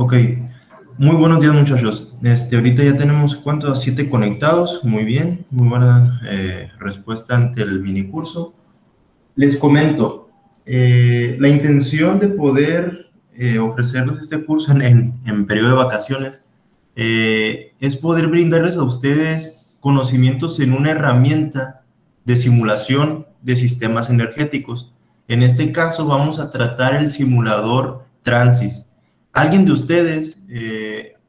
Ok, muy buenos días muchachos. Ahorita ya tenemos, ¿cuántos? 7 conectados. Muy bien, muy buena respuesta ante el mini curso. Les comento, la intención de poder ofrecerles este curso en periodo de vacaciones es poder brindarles a ustedes conocimientos en una herramienta de simulación de sistemas energéticos. En este caso vamos a tratar el simulador Transys. ¿Alguien de ustedes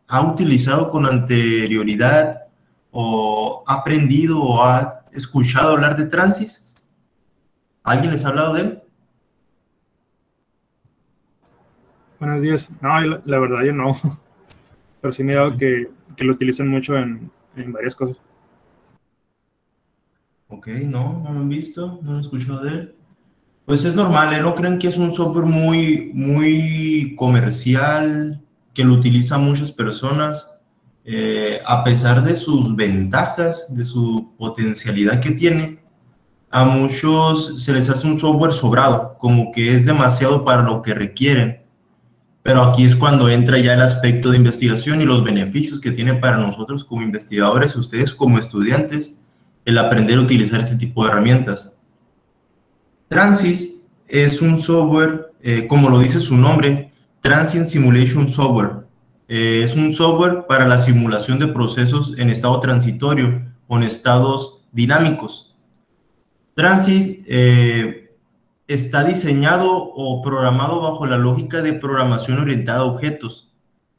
ha utilizado con anterioridad o ha aprendido o ha escuchado hablar de Transys? ¿Alguien les ha hablado de él? Buenos días. No, la verdad yo no, pero sí he mirado que lo utilizan mucho en varias cosas. Ok, no lo han visto, no han escuchado de él. Pues es normal, ¿eh? ¿No creen que es un software muy comercial, que lo utilizan muchas personas? A pesar de sus ventajas, de su potencialidad que tiene, a muchos se les hace un software sobrado, como que es demasiado para lo que requieren. Pero aquí es cuando entra ya el aspecto de investigación y los beneficios que tiene para nosotros como investigadores, ustedes como estudiantes, el aprender a utilizar este tipo de herramientas. Transys es un software, como lo dice su nombre, Transient Simulation Software. Es un software para la simulación de procesos en estado transitorio o en estados dinámicos. Transys está diseñado o programado bajo la lógica de programación orientada a objetos,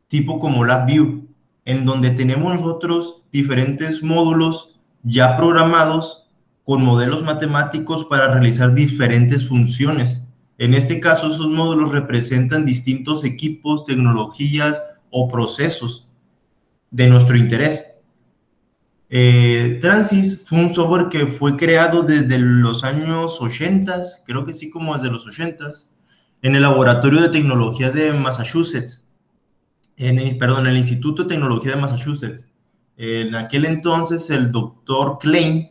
tipo como LabVIEW, en donde tenemos nosotros diferentes módulos ya programados con modelos matemáticos para realizar diferentes funciones. En este caso, esos módulos representan distintos equipos, tecnologías o procesos de nuestro interés. Transys fue un software que fue creado desde los años 80, creo que sí, como desde los 80, en el Laboratorio de Tecnología de Massachusetts, perdón, el Instituto de Tecnología de Massachusetts. En aquel entonces, el doctor Klein,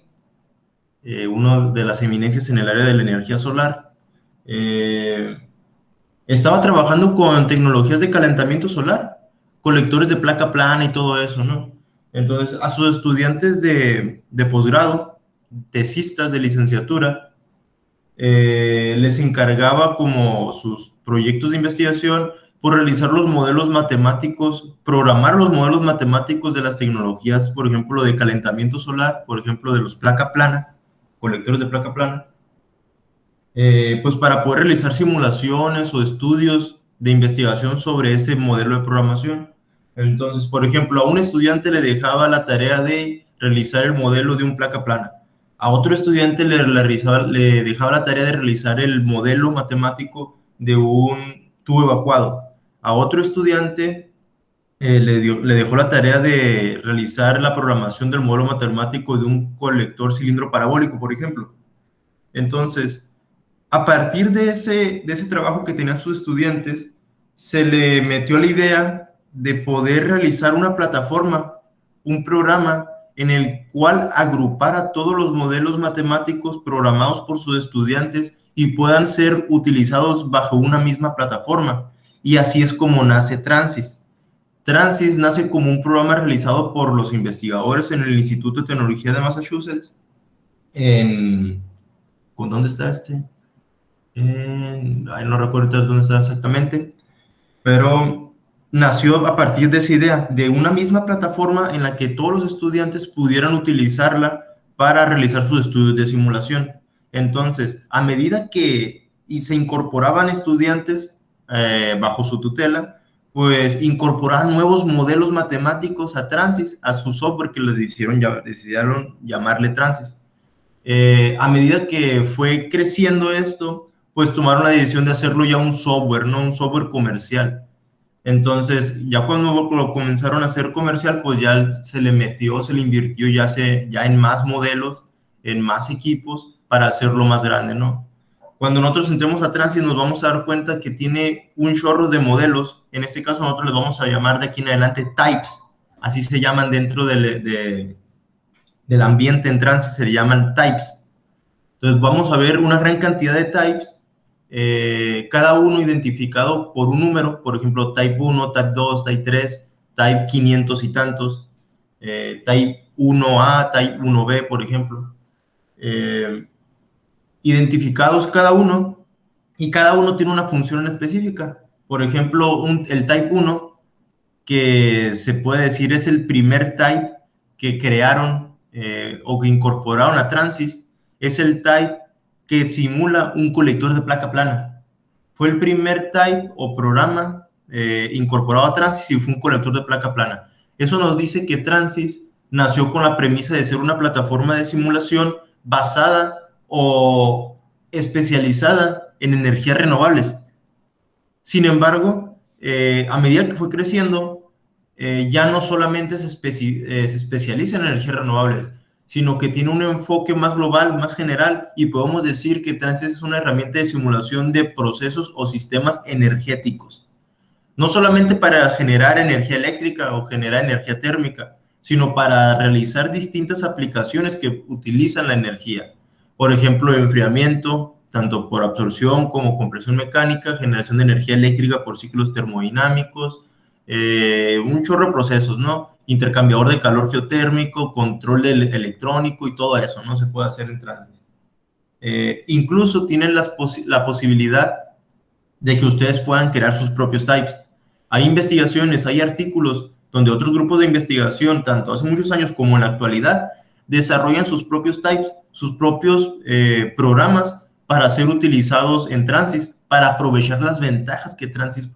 uno de las eminencias en el área de la energía solar, estaba trabajando con tecnologías de calentamiento solar, colectores de placa plana y todo eso, ¿no? Entonces, a sus estudiantes de posgrado, tesistas de licenciatura, les encargaba como sus proyectos de investigación por realizar los modelos matemáticos, programar los modelos matemáticos de las tecnologías, por ejemplo, de calentamiento solar, por ejemplo, de los placa plana, colectores de placa plana, pues para poder realizar simulaciones o estudios de investigación sobre ese modelo de programación. Entonces, por ejemplo, a un estudiante le dejaba la tarea de realizar el modelo de un placa plana. A otro estudiante le dejaba la tarea de realizar el modelo matemático de un tubo evacuado. A otro estudiante le dejó la tarea de realizar la programación del modelo matemático de un colector cilindro parabólico, por ejemplo. Entonces, a partir de ese trabajo que tenían sus estudiantes, se le metió la idea de poder realizar una plataforma, un programa en el cual agrupara todos los modelos matemáticos programados por sus estudiantes y puedan ser utilizados bajo una misma plataforma. Y así es como nace Transys. Transys nace como un programa realizado por los investigadores en el Instituto de Tecnología de Massachusetts. ¿Con dónde está este? No recuerdo dónde está exactamente, pero nació a partir de esa idea, de una misma plataforma en la que todos los estudiantes pudieran utilizarla para realizar sus estudios de simulación. Entonces, a medida que se incorporaban estudiantes bajo su tutela, pues incorporaban nuevos modelos matemáticos a Transys, a su software que decidieron llamarle Transys. A medida que fue creciendo esto, pues tomaron la decisión de hacerlo ya un software, no un software comercial. Entonces, ya cuando lo comenzaron a hacer comercial, pues ya se le invirtió ya en más modelos, en más equipos para hacerlo más grande, ¿no? Cuando nosotros entremos a Transys nos vamos a dar cuenta que tiene un chorro de modelos. En este caso nosotros les vamos a llamar de aquí en adelante types. Así se llaman dentro del ambiente en Transys, se llaman types. Entonces vamos a ver una gran cantidad de types cada uno identificado por un número, por ejemplo, Type 1, Type 2, Type 3, Type 500 y tantos, Type 1A, Type 1B, por ejemplo. Identificados cada uno, y cada uno tiene una función específica. Por ejemplo, el Type 1, que se puede decir es el primer Type que crearon o que incorporaron a Transys, es el Type que simula un colector de placa plana. Fue el primer Type o programa incorporado a Transys y fue un colector de placa plana. Eso nos dice que Transys nació con la premisa de ser una plataforma de simulación basada o especializada en energías renovables. Sin embargo, a medida que fue creciendo, ya no solamente se especializa en energías renovables, sino que tiene un enfoque más global, más general, y podemos decir que Transys es una herramienta de simulación de procesos o sistemas energéticos. No solamente para generar energía eléctrica o generar energía térmica, sino para realizar distintas aplicaciones que utilizan la energía. Por ejemplo, enfriamiento, tanto por absorción como compresión mecánica, generación de energía eléctrica por ciclos termodinámicos, un chorro de procesos, ¿no? Intercambiador de calor geotérmico, control electrónico y todo eso, ¿no? Se puede hacer en Transys. Incluso tienen la posibilidad de que ustedes puedan crear sus propios types. Hay investigaciones, hay artículos donde otros grupos de investigación, tanto hace muchos años como en la actualidad, desarrollan sus propios types, sus propios programas para ser utilizados en Transys, para aprovechar las ventajas que Transys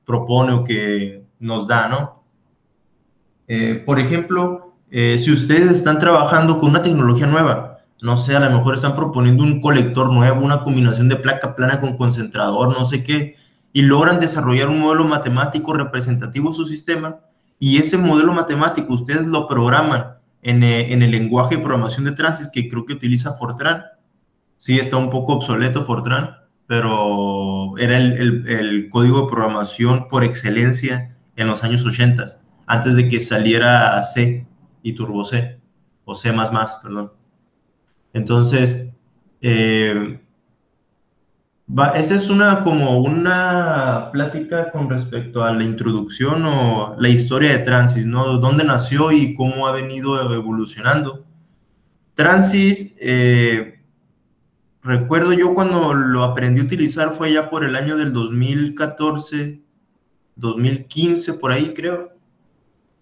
propone o que nos da, ¿no? Por ejemplo, si ustedes están trabajando con una tecnología nueva, no sé, a lo mejor están proponiendo un colector nuevo, una combinación de placa plana con concentrador, no sé qué, y logran desarrollar un modelo matemático representativo de su sistema, y ese modelo matemático ustedes lo programan en el lenguaje de programación de Transys que creo que utiliza Fortran. Sí, está un poco obsoleto Fortran, pero era el código de programación por excelencia en los años 80, antes de que saliera C y Turbo C, o C++, perdón. Entonces, esa es como una plática con respecto a la introducción o la historia de Transys, ¿no? Dónde nació y cómo ha venido evolucionando. Transys, recuerdo yo cuando lo aprendí a utilizar fue ya por el año del 2014, 2015, por ahí creo.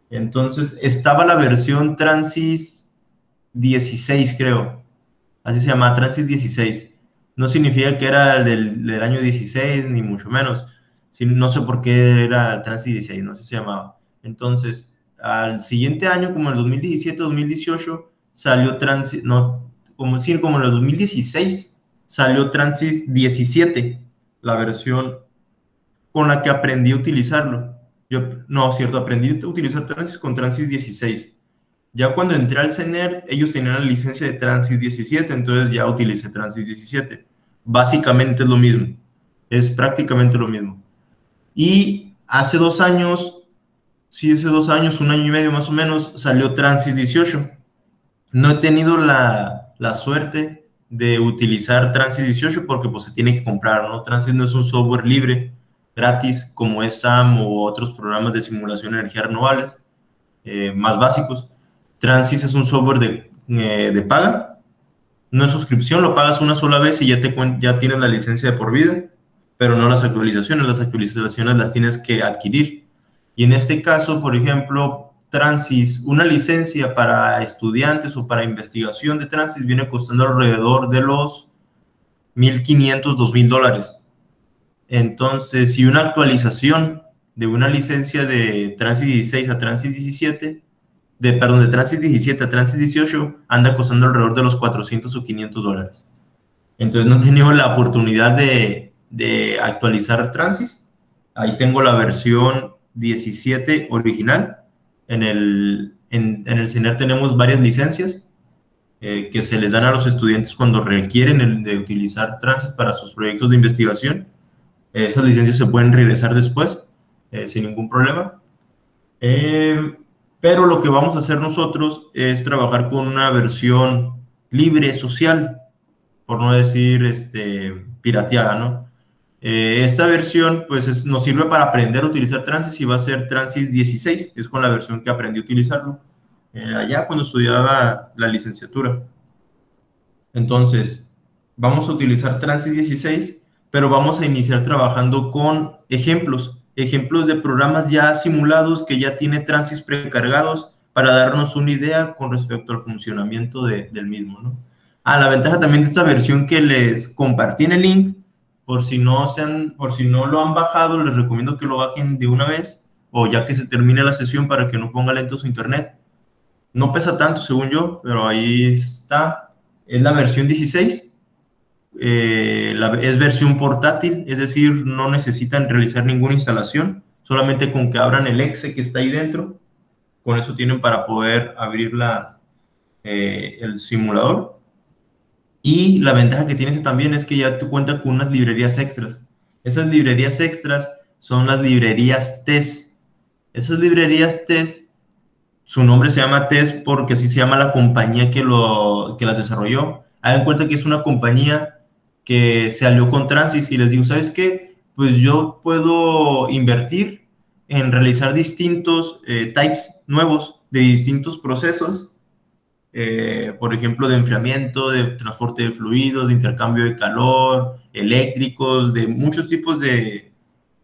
Entonces, estaba la versión Transys 16, creo. Así se llama, Transys 16. No significa que era el del año 16, ni mucho menos. No sé por qué era el Transys 16, no sé si se llamaba. Entonces, al siguiente año, como en el 2017, 2018, salió Transys, no, como en el 2016, salió Transys 17, la versión con la que aprendí a utilizarlo. Aprendí a utilizar Transys con Transys 16. Ya cuando entré al CENER, ellos tenían la licencia de Transys 17, entonces ya utilicé Transys 17. Básicamente es lo mismo, es prácticamente lo mismo. Y hace 2 años, un año y medio más o menos, salió Transys 18. No he tenido la suerte de utilizar Transys 18 porque pues se tiene que comprar, ¿no? Transys no es un software libre, gratis, como es SAM u otros programas de simulación de energías renovables más básicos. Transys es un software de paga, no es suscripción, lo pagas una sola vez y ya tienes la licencia de por vida, pero no las actualizaciones las tienes que adquirir. Y en este caso, por ejemplo, Transys, una licencia para estudiantes o para investigación de Transys viene costando alrededor de los $1,500, $2,000. Entonces, si una actualización de una licencia de Transys 16 a Transys 17, de Transys 17 a Transys 18, anda costando alrededor de los $400 o $500. Entonces, no he tenido la oportunidad de actualizar Transys. Ahí tengo la versión 17 original. En el CENER tenemos varias licencias que se les dan a los estudiantes cuando requieren de utilizar Transys para sus proyectos de investigación. Esas licencias se pueden regresar después sin ningún problema. Pero lo que vamos a hacer nosotros es trabajar con una versión libre social, por no decir pirateada, ¿no? Esta versión pues nos sirve para aprender a utilizar Transys y va a ser Transys 16, es con la versión que aprendí a utilizarlo allá cuando estudiaba la licenciatura. Entonces, vamos a utilizar Transys 16, pero vamos a iniciar trabajando con ejemplos de programas ya simulados que ya tiene Transys precargados para darnos una idea con respecto al funcionamiento del mismo, ¿no? La ventaja también de esta versión que les compartí en el link, por si no lo han bajado, les recomiendo que lo bajen de una vez o ya que se termine la sesión para que no ponga lento su internet. No pesa tanto, según yo, pero ahí está. Es la versión 16. Es versión portátil, es decir, no necesitan realizar ninguna instalación, solamente con que abran el exe que está ahí dentro, con eso tienen para poder abrir el simulador. Y la ventaja que tiene también es que ya te cuenta con unas librerías extras. Esas librerías extras son las librerías TES. Esas librerías TES, su nombre se llama TES porque así se llama la compañía que las desarrolló. Hagan cuenta que es una compañía que se alió con Transys y les digo, ¿sabes qué? Pues yo puedo invertir en realizar distintos types nuevos de distintos procesos, por ejemplo, de enfriamiento, de transporte de fluidos, de intercambio de calor, eléctricos, de muchos tipos de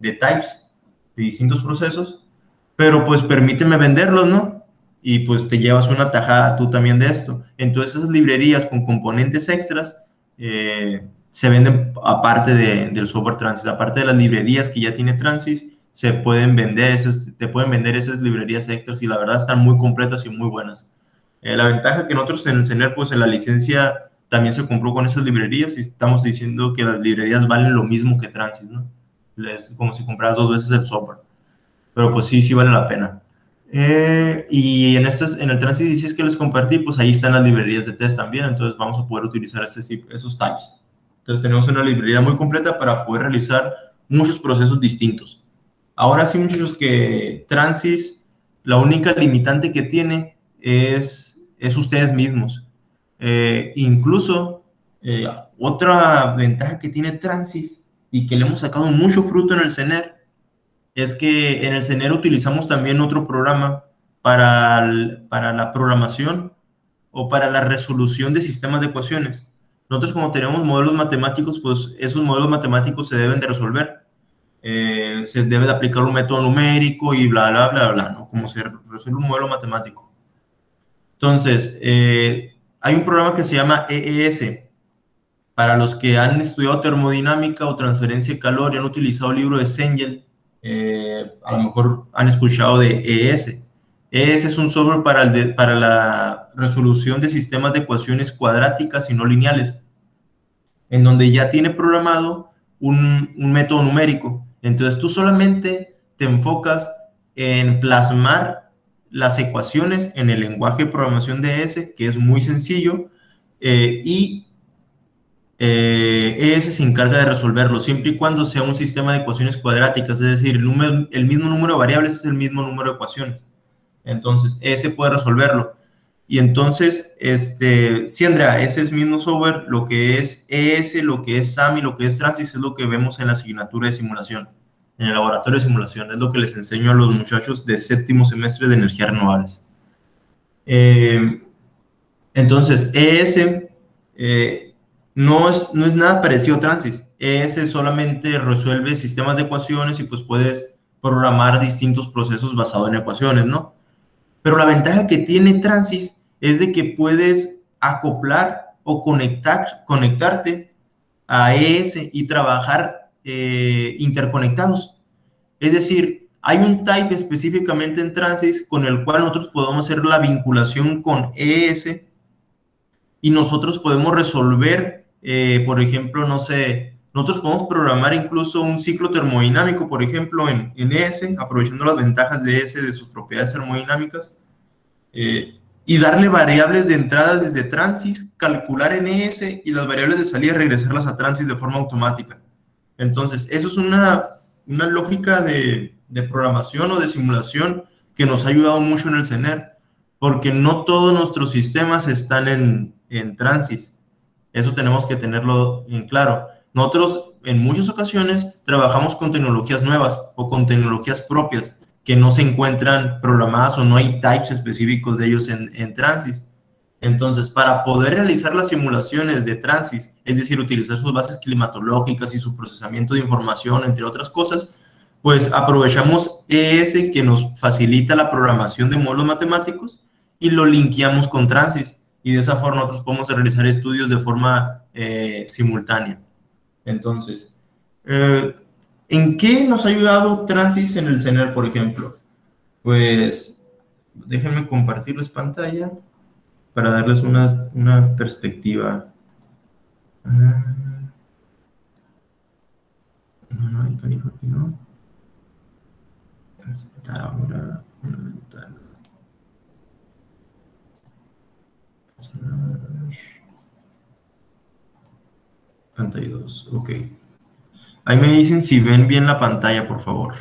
types, de distintos procesos, pero pues permíteme venderlos, ¿no? Y pues te llevas una tajada tú también de esto. Entonces esas librerías con componentes extras se venden aparte del software Transys, aparte de las librerías que ya tiene Transys, te pueden vender esas librerías extras y la verdad están muy completas y muy buenas. La ventaja que nosotros en CENER, pues en la licencia también se compró con esas librerías y estamos diciendo que las librerías valen lo mismo que Transys, ¿no? Es como si compraras 2 veces el software, pero pues sí vale la pena. Y en el Transys 16 que les compartí, pues ahí están las librerías de test también, entonces vamos a poder utilizar esos types. Entonces tenemos una librería muy completa para poder realizar muchos procesos distintos. Ahora sí, muchachos, que Transys, la única limitante que tiene es ustedes mismos. Incluso, otra ventaja que tiene Transys y que le hemos sacado mucho fruto en el CENER es que en el CENER utilizamos también otro programa para la programación o para la resolución de sistemas de ecuaciones. Nosotros, como tenemos modelos matemáticos, pues esos modelos matemáticos se deben de resolver. Se debe de aplicar un método numérico y bla, bla, bla, bla, ¿no? Como se resuelve un modelo matemático. Entonces, hay un programa que se llama EES. Para los que han estudiado termodinámica o transferencia de calor y han utilizado el libro de Sengel, a lo mejor han escuchado de EES. EES es un software para la resolución de sistemas de ecuaciones cuadráticas y no lineales, en donde ya tiene programado un método numérico. Entonces tú solamente te enfocas en plasmar las ecuaciones en el lenguaje de programación de EES, que es muy sencillo, y EES se encarga de resolverlo, siempre y cuando sea un sistema de ecuaciones cuadráticas, es decir, el mismo número de variables es el mismo número de ecuaciones. Entonces, EES puede resolverlo. Y entonces, sí, Andrea, ese es mismo software, lo que es EES, lo que es SAM y lo que es Transys, es lo que vemos en la asignatura de simulación, en el laboratorio de simulación, es lo que les enseño a los muchachos de 7º semestre de energías renovables. Entonces, EES no es nada parecido a Transys. EES solamente resuelve sistemas de ecuaciones y pues puedes programar distintos procesos basados en ecuaciones, ¿no? Pero la ventaja que tiene Transys es de que puedes acoplar o conectarte a EES y trabajar interconectados. Es decir, hay un type específicamente en Transys con el cual nosotros podemos hacer la vinculación con EES y nosotros podemos resolver, por ejemplo, no sé, nosotros podemos programar incluso un ciclo termodinámico, por ejemplo, en EES, aprovechando las ventajas de EES de sus propiedades termodinámicas, y darle variables de entrada desde Transys, calcular en EES y las variables de salida regresarlas a Transys de forma automática. Entonces, eso es una lógica de programación o de simulación que nos ha ayudado mucho en el CENER, porque no todos nuestros sistemas están en Transys. Eso tenemos que tenerlo en claro. Nosotros en muchas ocasiones trabajamos con tecnologías nuevas o con tecnologías propias que no se encuentran programadas o no hay types específicos de ellos en Transys. Entonces, para poder realizar las simulaciones de Transys, es decir, utilizar sus bases climatológicas y su procesamiento de información, entre otras cosas, pues aprovechamos ES que nos facilita la programación de módulos matemáticos y lo linkeamos con Transys. Y de esa forma nosotros podemos realizar estudios de forma simultánea. Entonces, ¿en qué nos ha ayudado Transys en el CENER, por ejemplo? Pues déjenme compartirles pantalla para darles una perspectiva. No, hay canijo aquí, ¿no? Presentar ahora una ventana. Pantalla 2, ok. Ahí me dicen si ven bien la pantalla, por favor.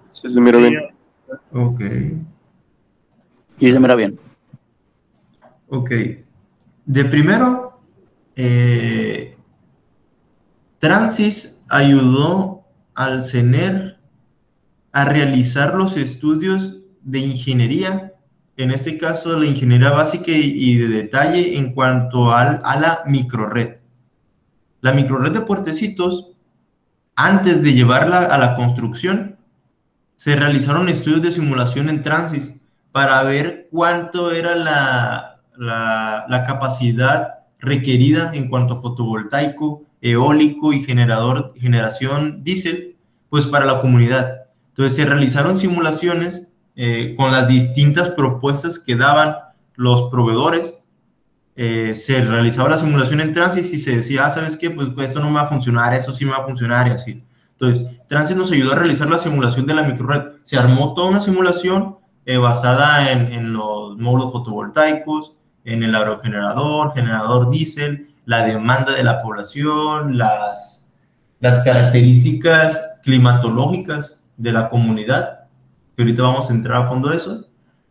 Sí, se mira bien. Ok. Y se mira bien. Ok. De primero, Transys ayudó al CENER a realizar los estudios de ingeniería, en este caso la ingeniería básica y de detalle en cuanto a la microred. La microred de Puertecitos, antes de llevarla a la construcción, se realizaron estudios de simulación en Transys para ver cuánto era la capacidad requerida en cuanto a fotovoltaico, eólico y generación diésel, pues para la comunidad. Entonces se realizaron simulaciones con las distintas propuestas que daban los proveedores. Se realizaba la simulación en Transys y se decía, ¿sabes qué? Pues esto no me va a funcionar, esto sí me va a funcionar y así. Entonces, Transys nos ayudó a realizar la simulación de la microred. Se armó toda una simulación basada en los módulos fotovoltaicos, en el aerogenerador, generador diésel, la demanda de la población, las características climatológicas de la comunidad, que ahorita vamos a entrar a fondo de eso,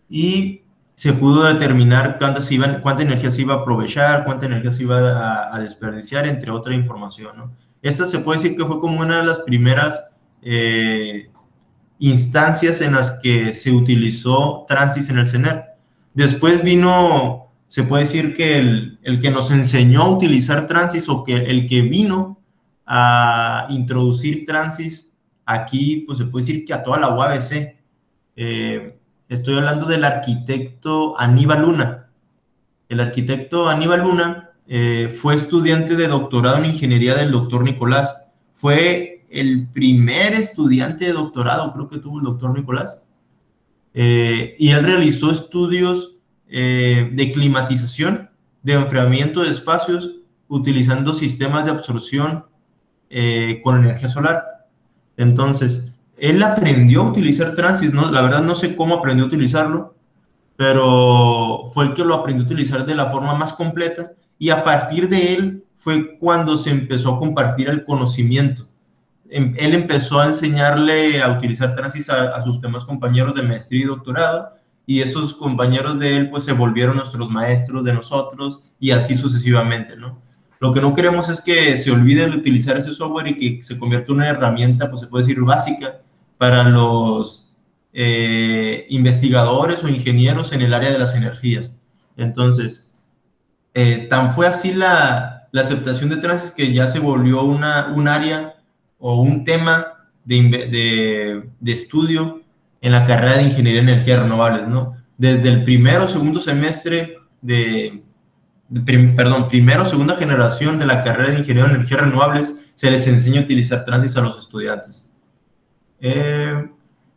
y se pudo determinar cuánta energía se iba a aprovechar, cuánta energía se iba a desperdiciar, entre otra información, ¿no? Esta se puede decir que fue como una de las primeras instancias en las que se utilizó Transys en el CENER. Después vino, se puede decir que el que nos enseñó a utilizar Transys o que el que vino a introducir Transys aquí, pues se puede decir que a toda la UABC. Estoy hablando del arquitecto Aníbal Luna. El arquitecto Aníbal Luna fue estudiante de doctorado en ingeniería del doctor Nicolás. Fue el primer estudiante de doctorado, creo que tuvo el doctor Nicolás. Y él realizó estudios de climatización, de enfriamiento de espacios, utilizando sistemas de absorción con energía solar. Entonces, él aprendió a utilizar Transys, ¿no? La verdad no sé cómo aprendió a utilizarlo, pero fue el que lo aprendió a utilizar de la forma más completa y a partir de él fue cuando se empezó a compartir el conocimiento. Él empezó a enseñarle a utilizar Transys a sus demás compañeros de maestría y doctorado y esos compañeros de él pues se volvieron nuestros maestros de nosotros y así sucesivamente, ¿no? Lo que no queremos es que se olvide de utilizar ese software y que se convierta en una herramienta, pues se puede decir básica, para los investigadores o ingenieros en el área de las energías. Entonces, tan fue así la aceptación de Transys que ya se volvió un área o un tema de estudio en la carrera de Ingeniería en Energías Renovables, ¿no? Desde el primero o segundo semestre primero o segunda generación de la carrera de Ingeniería en Energías Renovables se les enseña a utilizar Transys a los estudiantes.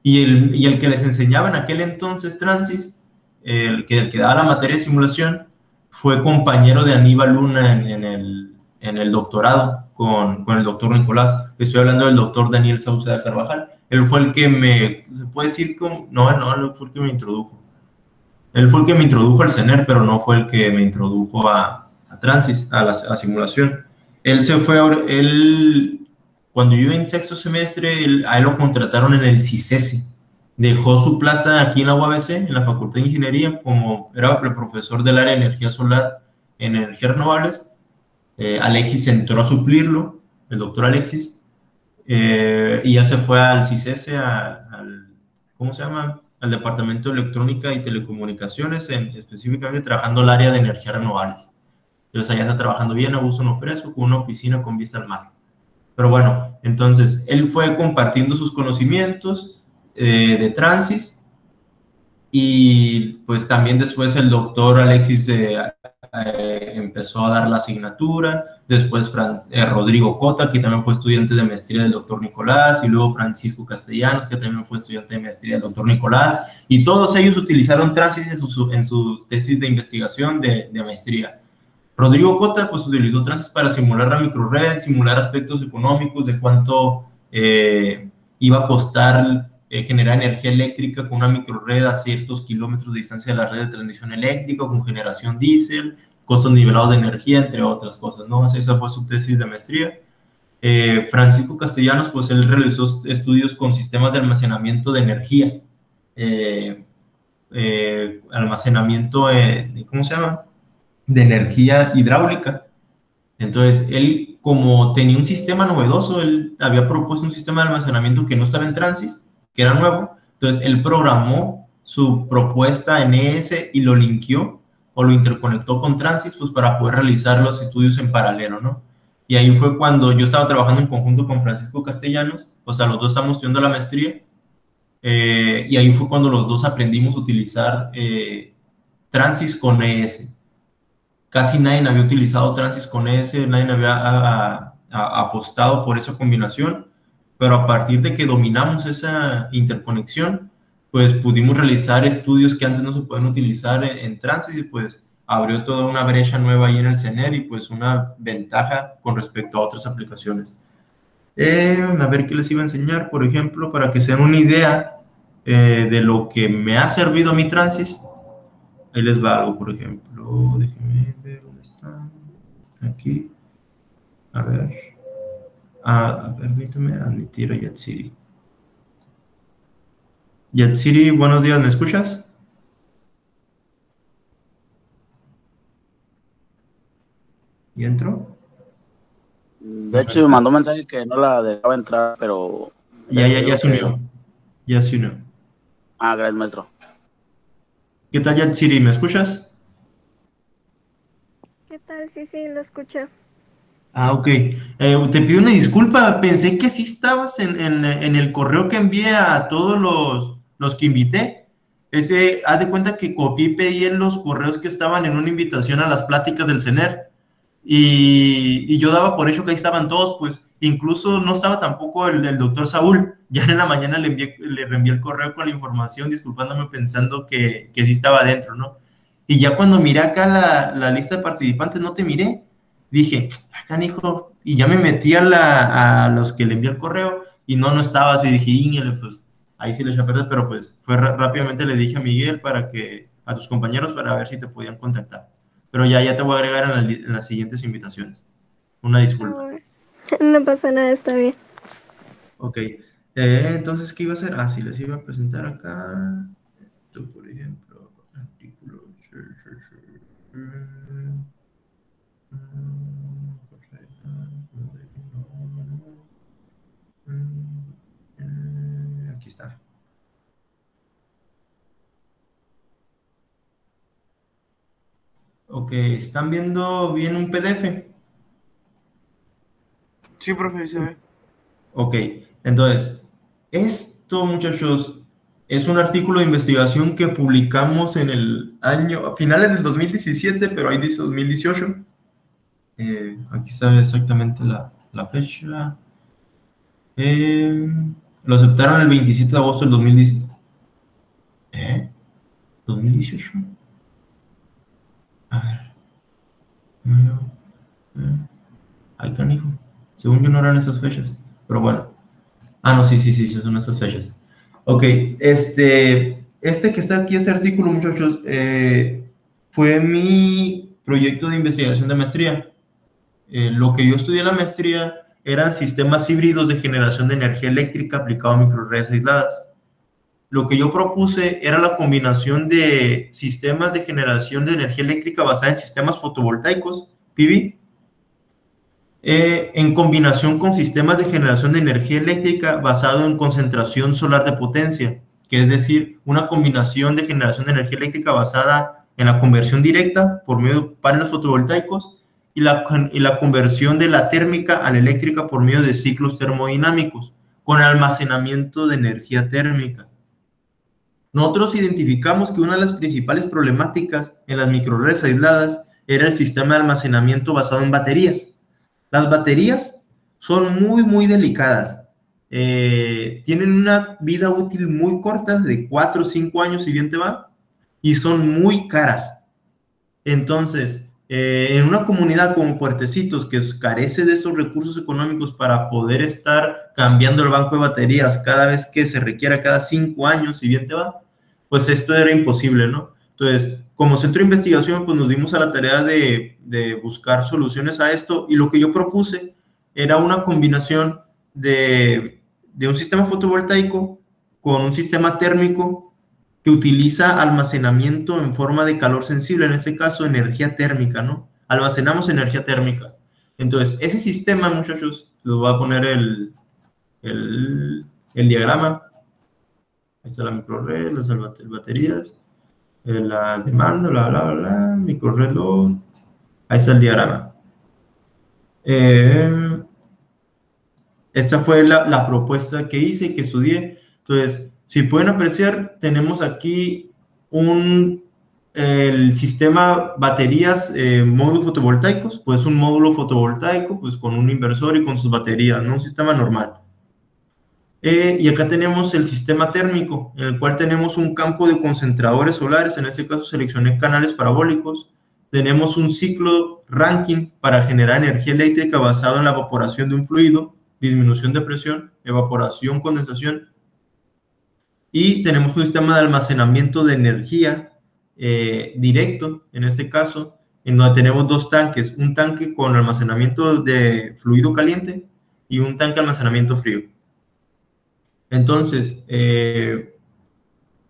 Y el que les enseñaba en aquel entonces Transys, el que daba la materia de simulación, fue compañero de Aníbal Luna en el doctorado con el doctor Nicolás. Estoy hablando del doctor Daniel Sauceda Carvajal. Él fue el que se puede decir no fue el que me introdujo. Él fue el que me introdujo al CENER, pero no fue el que me introdujo a Transys, a simulación. Él se fue, cuando yo iba en sexto semestre, a él lo contrataron en el CICESI dejó su plaza aquí en la UABC, en la Facultad de Ingeniería, como era el profesor del área de energía solar en energías renovables. Alexis entró a suplirlo, el doctor Alexis, y ya se fue al CICESE, ¿cómo se llama? Al Departamento de Electrónica y Telecomunicaciones, específicamente trabajando el área de energías renovables. Entonces allá está trabajando bien, a gusto no fresco, con una oficina con vista al mar. Pero bueno, entonces él fue compartiendo sus conocimientos de Transys, y pues también después el doctor Alexis empezó a dar la asignatura, después Rodrigo Cota, que también fue estudiante de maestría del doctor Nicolás, y luego Francisco Castellanos, que también fue estudiante de maestría del doctor Nicolás, y todos ellos utilizaron Transys en sus tesis de investigación de maestría. Rodrigo Cota pues utilizó Transys para simular la microred, simular aspectos económicos de cuánto iba a costar generar energía eléctrica con una microred a ciertos kilómetros de distancia de la red de transmisión eléctrica, con generación diésel, costos nivelados de energía, entre otras cosas, ¿no? Esa fue su tesis de maestría. Francisco Castellanos, pues él realizó estudios con sistemas de almacenamiento de energía, almacenamiento, ¿cómo se llama? De energía hidráulica. Entonces, él, como tenía un sistema novedoso, él había propuesto un sistema de almacenamiento que no estaba en Transys, que era nuevo. Entonces, él programó su propuesta en ES y lo linkeó o lo interconectó con Transys, pues para poder realizar los estudios en paralelo, ¿no? Y ahí fue cuando yo estaba trabajando en conjunto con Francisco Castellanos, o sea, los dos estamos estudiando la maestría, y ahí fue cuando los dos aprendimos a utilizar Transys con ES. Casi nadie había utilizado Transys con ES, nadie había apostado por esa combinación, pero a partir de que dominamos esa interconexión, pues pudimos realizar estudios que antes no se pueden utilizar en Transys, y pues abrió toda una brecha nueva ahí en el CENER, y pues una ventaja con respecto a otras aplicaciones. A ver qué les iba a enseñar, por ejemplo, para que se den una idea de lo que me ha servido a mi Transys. Ahí les va algo, por ejemplo, déjenme ver dónde está, aquí, a ver, permíteme admitir a Yatsiri. Yatsiri, buenos días, ¿me escuchas? ¿Y entró? De hecho, me mandó un mensaje que no la dejaba entrar, pero... Ya se unió, ya se unió. Ah, gracias, maestro. ¿Qué tal, Yatsiri? ¿Me escuchas? ¿Qué tal? Sí, lo escucho. Ok. Te pido una disculpa, pensé que sí estabas en el correo que envié a todos los que invité. Haz de cuenta que copié y pegué en los correos que estaban en una invitación a las pláticas del CENER. Y yo daba por hecho que ahí estaban todos, pues incluso no estaba tampoco el doctor Saúl. Ya en la mañana le reenvié el correo con la información, disculpándome, pensando que sí estaba adentro, ¿no? Y ya cuando miré acá la lista de participantes, no te miré. Dije, canijo, y ya me metí a los que le envié el correo, y no estabas, y dije, íñale, pues ahí sí le eché a perder, pero pues rápidamente le dije a Miguel a tus compañeros, para ver si te podían contactar. Pero ya te voy a agregar en las siguientes invitaciones. Una disculpa. No pasa nada, está bien. Ok. Entonces, ¿qué iba a hacer? Sí, les iba a presentar acá. Esto, por ejemplo, artículo. Aquí está. Ok, ¿están viendo bien un PDF? Sí, profe, se ve. Ok, entonces, esto, muchachos, es un artículo de investigación que publicamos en el año, a finales del 2017, pero ahí dice 2018. Aquí está exactamente la fecha. Lo aceptaron el 27 de agosto del 2017. ¿2018? A ver. Ay, canijo. Según yo no eran esas fechas, pero bueno. No, sí, son esas fechas. Ok, este que está aquí, este artículo, muchachos, fue mi proyecto de investigación de maestría. Lo que yo estudié en la maestría eran sistemas híbridos de generación de energía eléctrica aplicado a microredes aisladas. lo que yo propuse era la combinación de sistemas de generación de energía eléctrica basada en sistemas fotovoltaicos, PV, en combinación con sistemas de generación de energía eléctrica basado en concentración solar de potencia, que es decir, una combinación de generación de energía eléctrica basada en la conversión directa por medio de paneles fotovoltaicos y la conversión de la térmica a la eléctrica por medio de ciclos termodinámicos, con almacenamiento de energía térmica. Nosotros identificamos que una de las principales problemáticas en las microredes aisladas era el sistema de almacenamiento basado en baterías. Las baterías son muy delicadas. Tienen una vida útil muy corta, de 4 o 5 años si bien te va, y son muy caras. Entonces, en una comunidad como Puertecitos, que carece de esos recursos económicos para poder estar cambiando el banco de baterías cada vez que se requiera, cada 5 años, si bien te va, pues esto era imposible, ¿no? Entonces, como centro de investigación, pues nos dimos a la tarea de buscar soluciones a esto, y lo que yo propuse era una combinación de un sistema fotovoltaico con un sistema térmico que utiliza almacenamiento en forma de calor sensible, en este caso energía térmica, ¿no? Almacenamos energía térmica. Entonces, ese sistema, muchachos, les voy a poner el diagrama. Ahí está la microred, las baterías, la demanda, bla, microred load. Ahí está el diagrama. Esta fue la propuesta que hice y que estudié. Entonces, si pueden apreciar, tenemos aquí el sistema baterías, módulos fotovoltaicos, pues un módulo fotovoltaico, pues con un inversor y con sus baterías, ¿no? Un sistema normal. Y acá tenemos el sistema térmico, en el cual tenemos un campo de concentradores solares, en este caso seleccioné canales parabólicos. Tenemos un ciclo Rankine para generar energía eléctrica basado en la evaporación de un fluido, disminución de presión, evaporación, condensación. Y tenemos un sistema de almacenamiento de energía directo, en este caso, en donde tenemos dos tanques, un tanque con almacenamiento de fluido caliente y un tanque de almacenamiento frío. Entonces,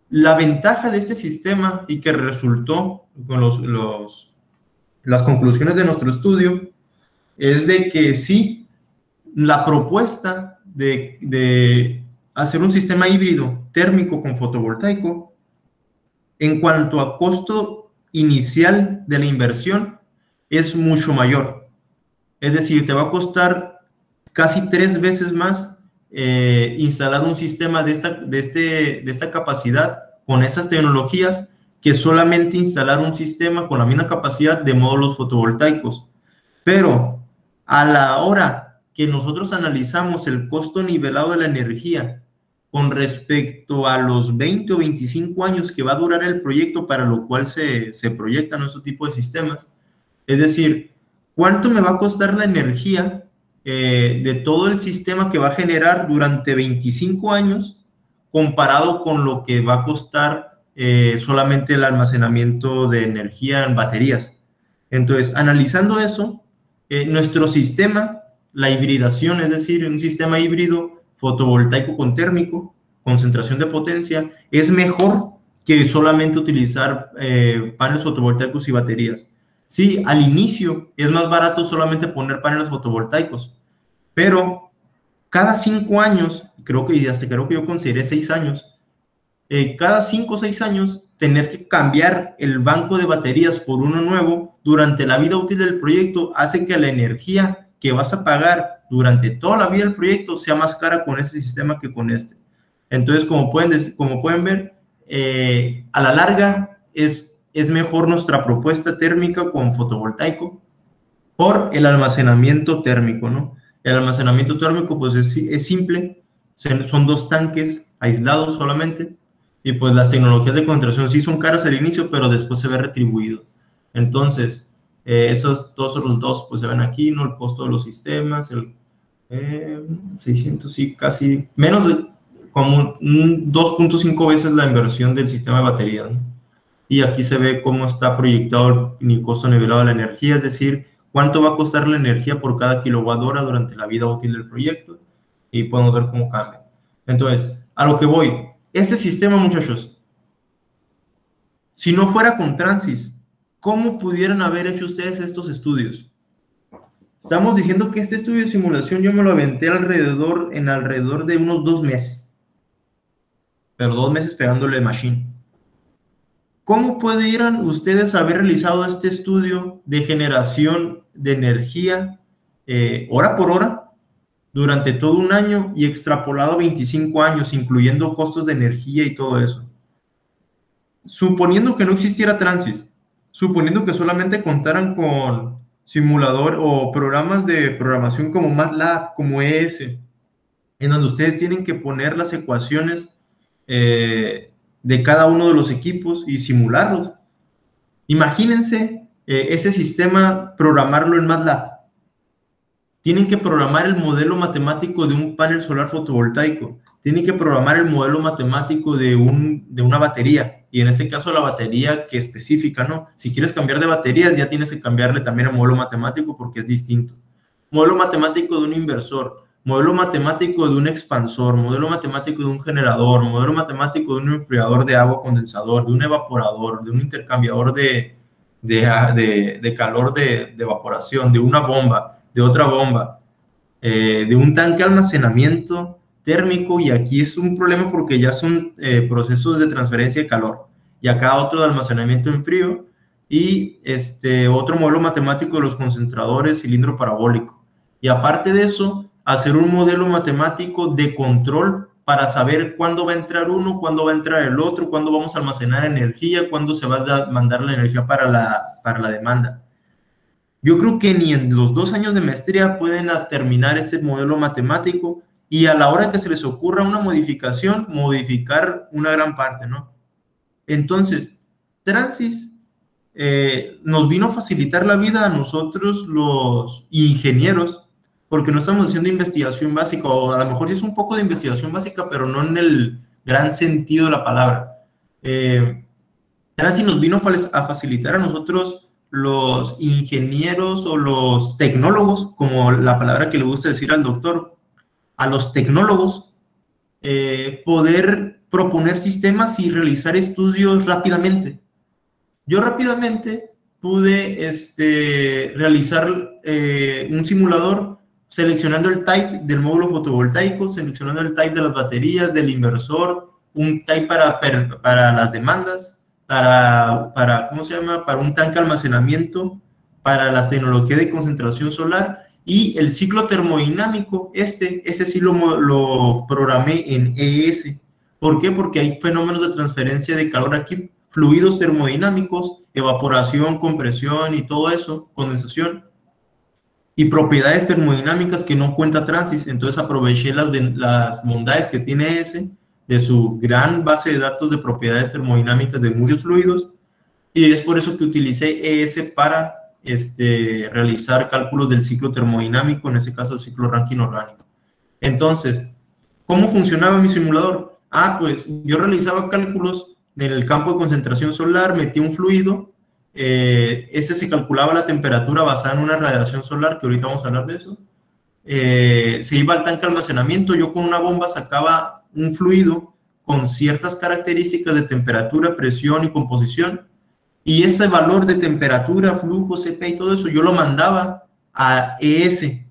la ventaja de este sistema y que resultó con las conclusiones de nuestro estudio es de que sí, la propuesta de hacer un sistema híbrido térmico con fotovoltaico, en cuanto a costo inicial de la inversión, es mucho mayor. Es decir, te va a costar casi 3 veces más instalar un sistema de esta capacidad con esas tecnologías que solamente instalar un sistema con la misma capacidad de módulos fotovoltaicos. Pero a la hora que nosotros analizamos el costo nivelado de la energía con respecto a los 20 o 25 años que va a durar el proyecto para lo cual se proyectan este tipo de sistemas, es decir, ¿cuánto me va a costar la energía de todo el sistema que va a generar durante 25 años comparado con lo que va a costar solamente el almacenamiento de energía en baterías? Entonces, analizando eso, nuestro sistema, la hibridación, es decir, un sistema híbrido fotovoltaico con térmico, concentración de potencia, es mejor que solamente utilizar paneles fotovoltaicos y baterías. Sí, al inicio es más barato solamente poner paneles fotovoltaicos, pero cada 5 años, creo que yo consideré 6 años, cada 5 o 6 años tener que cambiar el banco de baterías por uno nuevo durante la vida útil del proyecto hace que la energía que vas a pagar durante toda la vida del proyecto sea más cara con ese sistema que con este. Entonces, como pueden ver, a la larga es mejor nuestra propuesta térmica con fotovoltaico por el almacenamiento térmico, ¿no? El almacenamiento térmico, pues es simple, son 2 tanques aislados solamente, y pues las tecnologías de concentración sí son caras al inicio, pero después se ve retribuido. Entonces, esos dos resultados pues se ven aquí, ¿no? El costo de los sistemas, 600, sí, casi menos de como 2.5 veces la inversión del sistema de baterías, ¿no? Y aquí se ve cómo está proyectado el costo nivelado de la energía, es decir, cuánto va a costar la energía por cada kilowatt hora durante la vida útil del proyecto, y podemos ver cómo cambia. Entonces, a lo que voy, Este sistema, muchachos, si no fuera con Transys, ¿cómo pudieran haber hecho ustedes estos estudios? Estamos diciendo que este estudio de simulación yo me lo aventé alrededor de unos 2 meses. Pero 2 meses pegándole machine. ¿Cómo pudieran ustedes haber realizado este estudio de generación de energía hora por hora durante todo un año y extrapolado a 25 años, incluyendo costos de energía y todo eso? Suponiendo que no existiera Transys, suponiendo que solamente contaran con simulador o programas de programación como MATLAB, como ES, en donde ustedes tienen que poner las ecuaciones de cada uno de los equipos y simularlos. Imagínense ese sistema, programarlo en MATLAB. Tienen que programar el modelo matemático de un panel solar fotovoltaico. Tienen que programar el modelo matemático de una batería. Y en este caso la batería que específica, ¿no? Si quieres cambiar de baterías, ya tienes que cambiarle también el modelo matemático porque es distinto. Modelo matemático de un inversor, modelo matemático de un expansor, modelo matemático de un generador, modelo matemático de un enfriador de agua condensador, de un evaporador, de un intercambiador de calor de evaporación, de una bomba, de otra bomba, de un tanque de almacenamiento térmico, y aquí es un problema porque ya son procesos de transferencia de calor, y acá otro de almacenamiento en frío, y otro modelo matemático de los concentradores cilindro parabólico. Y aparte de eso, hacer un modelo matemático de control para saber cuándo va a entrar uno, cuándo va a entrar el otro, cuándo vamos a almacenar energía, cuándo se va a mandar la energía para la demanda. Yo creo que ni en los 2 años de maestría pueden terminar ese modelo matemático, y a la hora que se les ocurra una modificación, modificar una gran parte, ¿no? Entonces, Transys nos vino a facilitar la vida a nosotros los ingenieros, porque no estamos haciendo investigación básica, o a lo mejor sí es un poco de investigación básica, pero no en el gran sentido de la palabra. Transys nos vino a facilitar a nosotros los ingenieros o los tecnólogos, como la palabra que le gusta decir al doctor, a los tecnólogos, poder proponer sistemas y realizar estudios rápidamente. Yo rápidamente pude realizar un simulador seleccionando el type del módulo fotovoltaico, seleccionando el type de las baterías, del inversor, un type para las demandas, para ¿cómo se llama? Para un tanque de almacenamiento, para las tecnologías de concentración solar, y el ciclo termodinámico, ese sí lo programé en ES. ¿Por qué? Porque hay fenómenos de transferencia de calor aquí, fluidos termodinámicos, evaporación, compresión y todo eso, condensación, y propiedades termodinámicas que no cuenta Transys. Entonces aproveché las bondades que tiene ES, de su gran base de datos de propiedades termodinámicas de muchos fluidos, y es por eso que utilicé ES para realizar cálculos del ciclo termodinámico, en este caso el ciclo Rankine orgánico. Entonces, ¿cómo funcionaba mi simulador? Pues yo realizaba cálculos en el campo de concentración solar, metí un fluido, ese se calculaba la temperatura basada en una radiación solar, que ahorita vamos a hablar de eso, se iba al tanque de almacenamiento, yo con una bomba sacaba un fluido con ciertas características de temperatura, presión y composición, y ese valor de temperatura, flujo, CP y todo eso, yo lo mandaba a ES,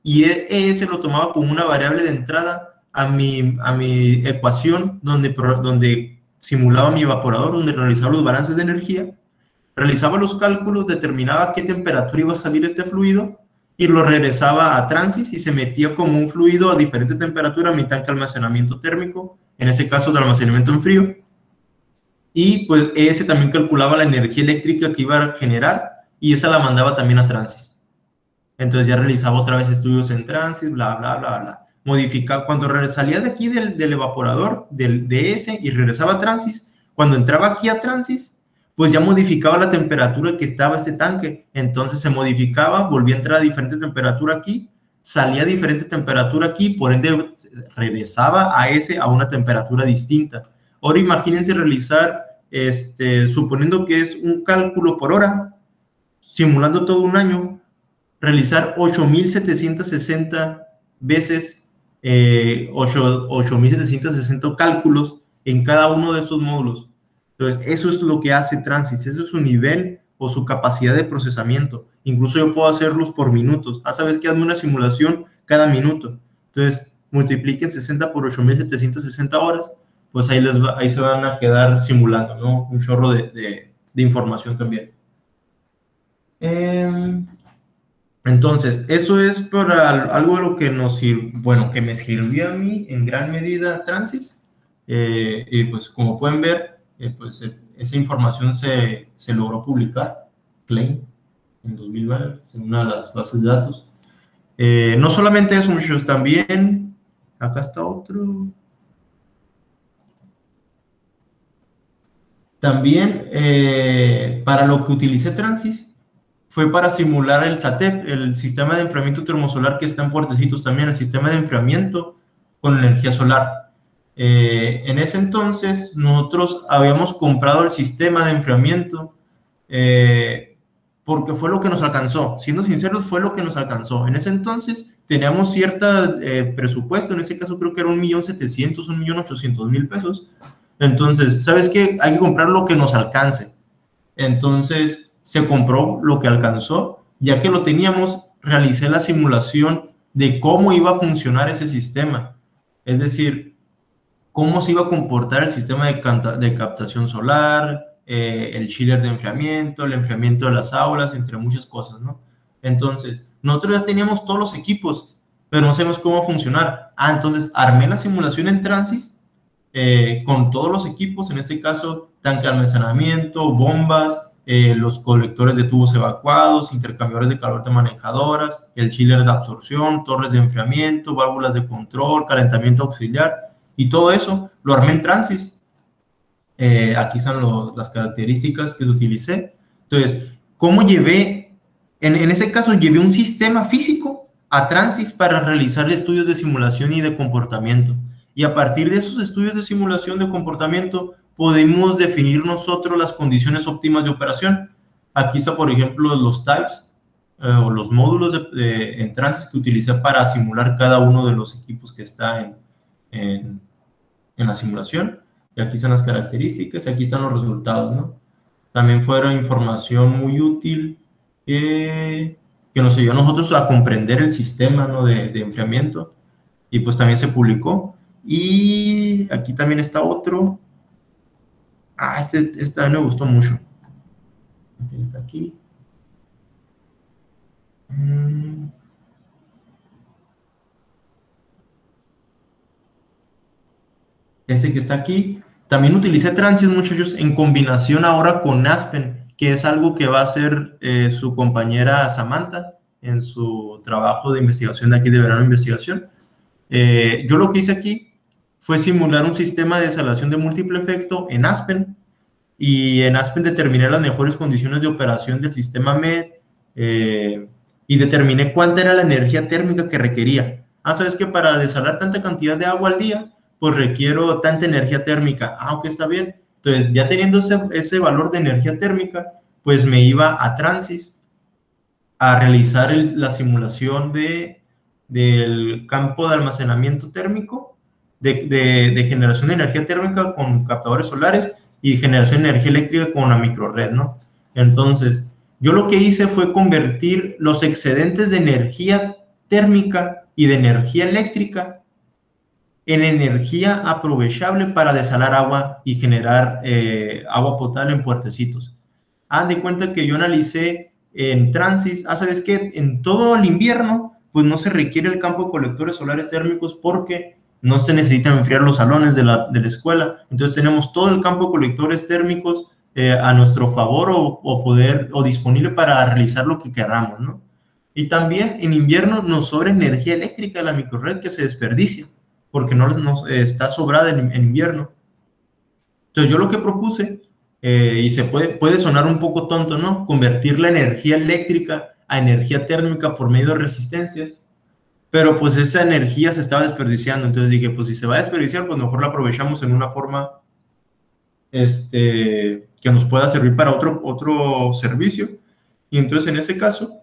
y ES lo tomaba como una variable de entrada a mi ecuación, donde simulaba mi evaporador, donde realizaba los balances de energía, realizaba los cálculos, determinaba qué temperatura iba a salir este fluido, y lo regresaba a Transys, y se metía como un fluido a diferente temperatura a mi tanque de almacenamiento térmico, en ese caso de almacenamiento en frío. Y pues ese también calculaba la energía eléctrica que iba a generar, y esa la mandaba también a Transys. Entonces ya realizaba otra vez estudios en Transys, bla, bla, bla, bla. Modificaba, cuando salía de aquí del evaporador, de ese, y regresaba a Transys, cuando entraba aquí a Transys, pues ya modificaba la temperatura que estaba este tanque. Entonces se modificaba, volvía a entrar a diferente temperatura aquí, salía a diferente temperatura aquí, por ende regresaba a ese a una temperatura distinta. Ahora imagínense realizar, suponiendo que es un cálculo por hora, simulando todo un año, realizar 8.760 veces, 8.760 cálculos en cada uno de estos módulos. Entonces, eso es lo que hace Transys, ese es su nivel o su capacidad de procesamiento. Incluso yo puedo hacerlos por minutos. Sabes que hazme una simulación cada minuto. Entonces, multipliquen 60 por 8.760 horas, pues ahí se van a quedar simulando, ¿no? Un chorro de información también. Entonces, eso es para algo de lo que que me sirvió a mí en gran medida Transys. Y pues como pueden ver, pues esa información se logró publicar, Klein, en 2009, en una de las bases de datos. No solamente eso, muchachos, también, acá está otro. También, para lo que utilicé Transys, fue para simular el SATEP, el sistema de enfriamiento termosolar que está en Puertecitos también, el sistema de enfriamiento con energía solar. En ese entonces, nosotros habíamos comprado el sistema de enfriamiento porque fue lo que nos alcanzó. Siendo sinceros, fue lo que nos alcanzó. En ese entonces, teníamos cierto presupuesto, en ese caso creo que era 1.700.000, 1.800.000 pesos. Entonces, ¿sabes qué? Hay que comprar lo que nos alcance. Entonces, se compró lo que alcanzó. Ya que lo teníamos, realicé la simulación de cómo iba a funcionar ese sistema. Es decir, cómo se iba a comportar el sistema de captación solar, el chiller de enfriamiento, el enfriamiento de las aulas, entre muchas cosas, ¿no? Entonces, nosotros ya teníamos todos los equipos, pero no sabemos cómo funcionar. Entonces, armé la simulación en Transys, con todos los equipos, en este caso, tanque de almacenamiento, bombas, los colectores de tubos evacuados, intercambiadores de calor de manejadoras, el chiller de absorción, torres de enfriamiento, válvulas de control, calentamiento auxiliar, y todo eso lo armé en Transys. Aquí están las características que utilicé. Entonces, ¿cómo llevé? En ese caso, llevé un sistema físico a Transys para realizar estudios de simulación y de comportamiento. Y a partir de esos estudios de simulación de comportamiento, podemos definir nosotros las condiciones óptimas de operación. Aquí está, por ejemplo, los types o los módulos en Transys que utilicé para simular cada uno de los equipos que está en la simulación. Y aquí están las características, aquí están los resultados, ¿no? También fueron información muy útil que nos ayudó a nosotros a comprender el sistema, ¿no? de enfriamiento, y pues también se publicó. Y aquí también está otro. Este me gustó mucho. Está aquí. Ese que está aquí. También utilicé Transys, muchachos, en combinación ahora con Aspen, que es algo que va a hacer su compañera Samantha en su trabajo de investigación de aquí de verano de investigación. Yo lo que hice aquí fue simular un sistema de desalación de múltiple efecto en Aspen, y en Aspen determiné las mejores condiciones de operación del sistema MED, y determiné cuánta era la energía térmica que requería. ¿Sabes que para desalar tanta cantidad de agua al día, pues requiero tanta energía térmica? Ok, está bien. Entonces, ya teniendo ese valor de energía térmica, pues me iba a Transys a realizar la simulación del campo de almacenamiento térmico, de generación de energía térmica con captadores solares y generación de energía eléctrica con una microred, ¿no? Entonces, yo lo que hice fue convertir los excedentes de energía térmica y de energía eléctrica en energía aprovechable para desalar agua y generar agua potable en Puertecitos. Hagan de cuenta que yo analicé en Transys, ¿sabes qué? En todo el invierno, pues no se requiere el campo de colectores solares térmicos porque no se necesitan enfriar los salones de la escuela. Entonces tenemos todo el campo de colectores térmicos a nuestro favor o disponible para realizar lo que queramos, ¿no? Y también en invierno nos sobra energía eléctrica de la microred que se desperdicia porque no está sobrada en invierno. Entonces yo lo que propuse, y se puede sonar un poco tonto, ¿no? Convertir la energía eléctrica a energía térmica por medio de resistencias, pero pues esa energía se estaba desperdiciando. Entonces dije, pues si se va a desperdiciar, pues mejor la aprovechamos en una forma que nos pueda servir para otro servicio. Y entonces en ese caso,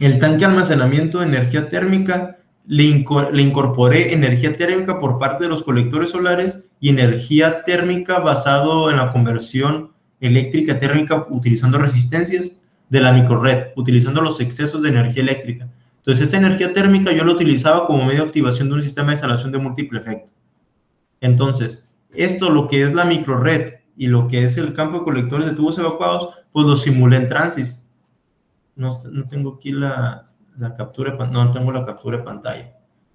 el tanque de almacenamiento de energía térmica le incorporé energía térmica por parte de los colectores solares y energía térmica basado en la conversión eléctrica térmica utilizando resistencias de la microred, utilizando los excesos de energía eléctrica. Entonces, esa energía térmica yo la utilizaba como medio de activación de un sistema de instalación de múltiple efecto. Entonces, esto, lo que es la microred y lo que es el campo de colectores de tubos evacuados, pues lo simulé en Transys. No tengo aquí la captura, no tengo la captura de pantalla.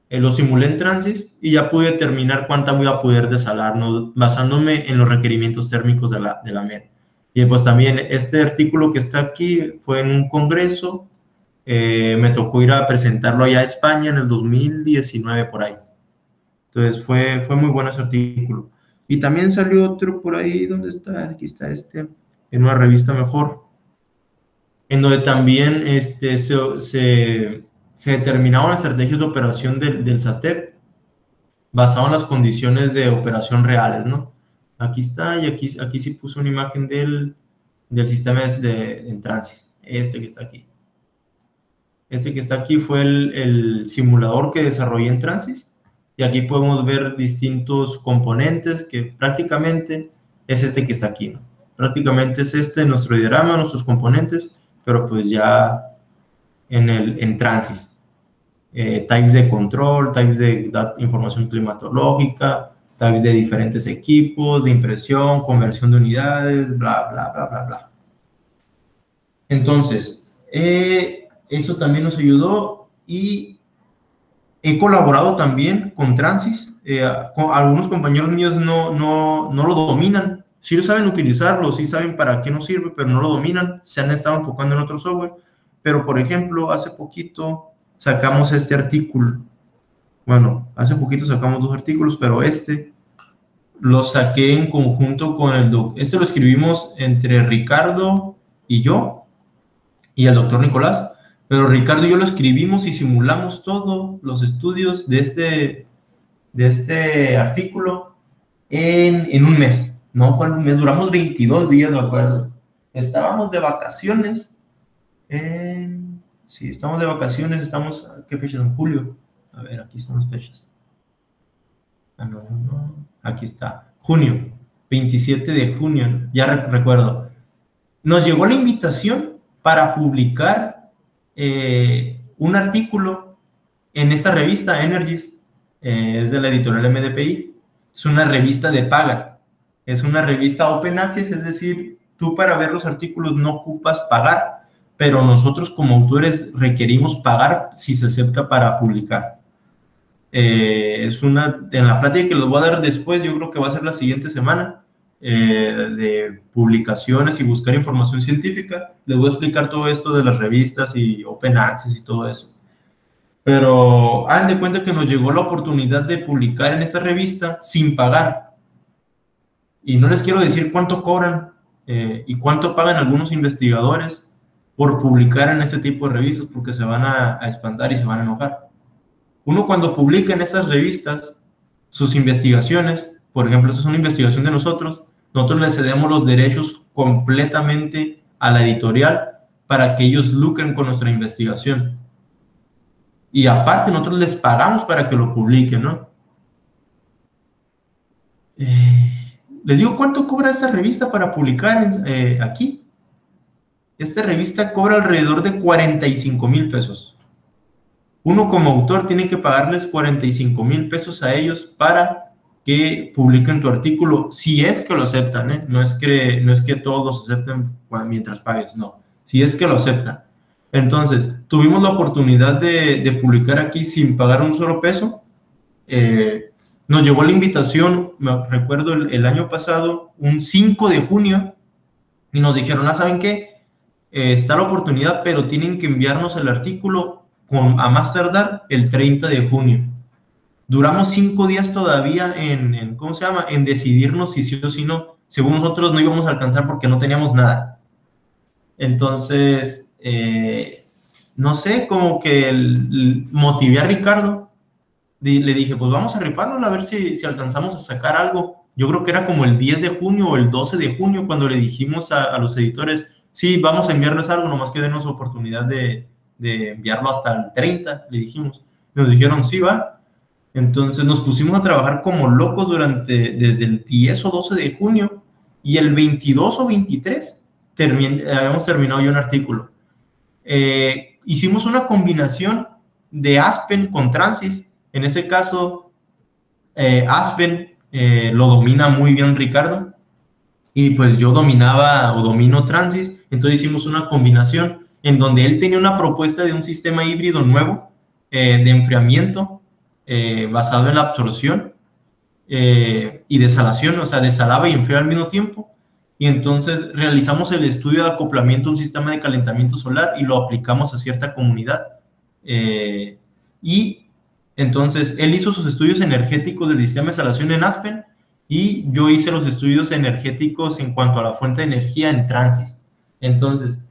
Lo simulé en Transys y ya pude determinar cuánta voy a poder desalar, ¿no? Basándome en los requerimientos térmicos de la MED. Y pues también este artículo que está aquí fue en un congreso, me tocó ir a presentarlo allá a España en el 2019 por ahí. Entonces fue muy bueno ese artículo. Y también salió otro por ahí, ¿dónde está? Aquí está en una revista mejor, en donde también se determinaban estrategias de operación del SATEP basado en las condiciones de operación reales, ¿no? Aquí está, y aquí sí puse una imagen del sistema en Transys, que está aquí. Este que está aquí fue el simulador que desarrollé en Transys, y aquí podemos ver distintos componentes que prácticamente es este que está aquí, ¿no? Prácticamente es nuestro diagrama, nuestros componentes, pero pues ya en Transys. Types de control, types de información climatológica, types de diferentes equipos, de impresión, conversión de unidades, bla, bla, bla, bla, bla. Entonces, eso también nos ayudó y he colaborado también con Transys. Algunos compañeros míos no lo dominan. Sí lo saben utilizarlo, sí saben para qué nos sirve, pero no lo dominan. Se han estado enfocando en otro software. Pero, por ejemplo, hace poquito sacamos este artículo. Bueno, hace poquito sacamos 2 artículos, pero lo saqué en conjunto con el doctor. Lo escribimos entre Ricardo y yo, y el doctor Nicolás. Pero Ricardo y yo lo escribimos y simulamos todos los estudios de este artículo en un mes. No, ¿cuál mes? Duramos 22 días, me acuerdo. Estábamos de vacaciones. Sí, estamos de vacaciones. Estamos, ¿qué fecha? En julio. A ver, aquí están las fechas. No. Aquí está. Junio. 27 de junio. Ya recuerdo. Nos llegó la invitación para publicar un artículo en esta revista, Energies. Es de la editorial MDPI. Es una revista de paga. Es una revista Open Access, es decir, tú para ver los artículos no ocupas pagar, pero nosotros como autores requerimos pagar si se acepta para publicar. En la plática que les voy a dar después, yo creo que va a ser la siguiente semana, de publicaciones y buscar información científica, les voy a explicar todo esto de las revistas y Open Access y todo eso. Pero hagan de cuenta que nos llegó la oportunidad de publicar en esta revista sin pagar. Y no les quiero decir cuánto cobran y cuánto pagan algunos investigadores por publicar en este tipo de revistas, porque se van a espantar y se van a enojar. Uno cuando publica en esas revistas sus investigaciones, por ejemplo, esta es una investigación de nosotros le cedemos los derechos completamente a la editorial para que ellos lucren con nuestra investigación. Y aparte nosotros les pagamos para que lo publiquen, ¿no? Les digo, ¿cuánto cobra esta revista para publicar aquí? Esta revista cobra alrededor de 45,000 pesos. Uno como autor tiene que pagarles 45,000 pesos a ellos para que publiquen tu artículo, si es que lo aceptan, ¿eh? No es que todos los acepten mientras pagues, no. Si es que lo aceptan. Entonces, tuvimos la oportunidad de publicar aquí sin pagar un solo peso. Nos llegó la invitación, me recuerdo el año pasado, un 5 de junio, y nos dijeron, ¿saben qué? Está la oportunidad, pero tienen que enviarnos el artículo a más tardar el 30 de junio. Duramos 5 días todavía ¿cómo se llama? En decidirnos si sí o si no. Según nosotros no íbamos a alcanzar porque no teníamos nada. Entonces, no sé, como que motivé a Ricardo. Le dije, pues vamos a rifarnos a ver si alcanzamos a sacar algo. Yo creo que era como el 10 de junio o el 12 de junio cuando le dijimos a los editores, sí, vamos a enviarles algo, nomás que denos oportunidad de enviarlo hasta el 30, le dijimos. Nos dijeron, sí, va. Entonces nos pusimos a trabajar como locos desde el 10 o 12 de junio, y el 22 o 23 habíamos terminado ya un artículo. Hicimos una combinación de Aspen con Transys. En este caso, Aspen lo domina muy bien Ricardo, y pues yo domino Transys. Entonces hicimos una combinación en donde él tenía una propuesta de un sistema híbrido nuevo de enfriamiento basado en la absorción y desalación, o sea, desalaba y enfriaba al mismo tiempo. Y entonces realizamos el estudio de acoplamiento a un sistema de calentamiento solar y lo aplicamos a cierta comunidad. Y entonces él hizo sus estudios energéticos del sistema de desalación en Aspen, y yo hice los estudios energéticos en cuanto a la fuente de energía en Transys. Entonces,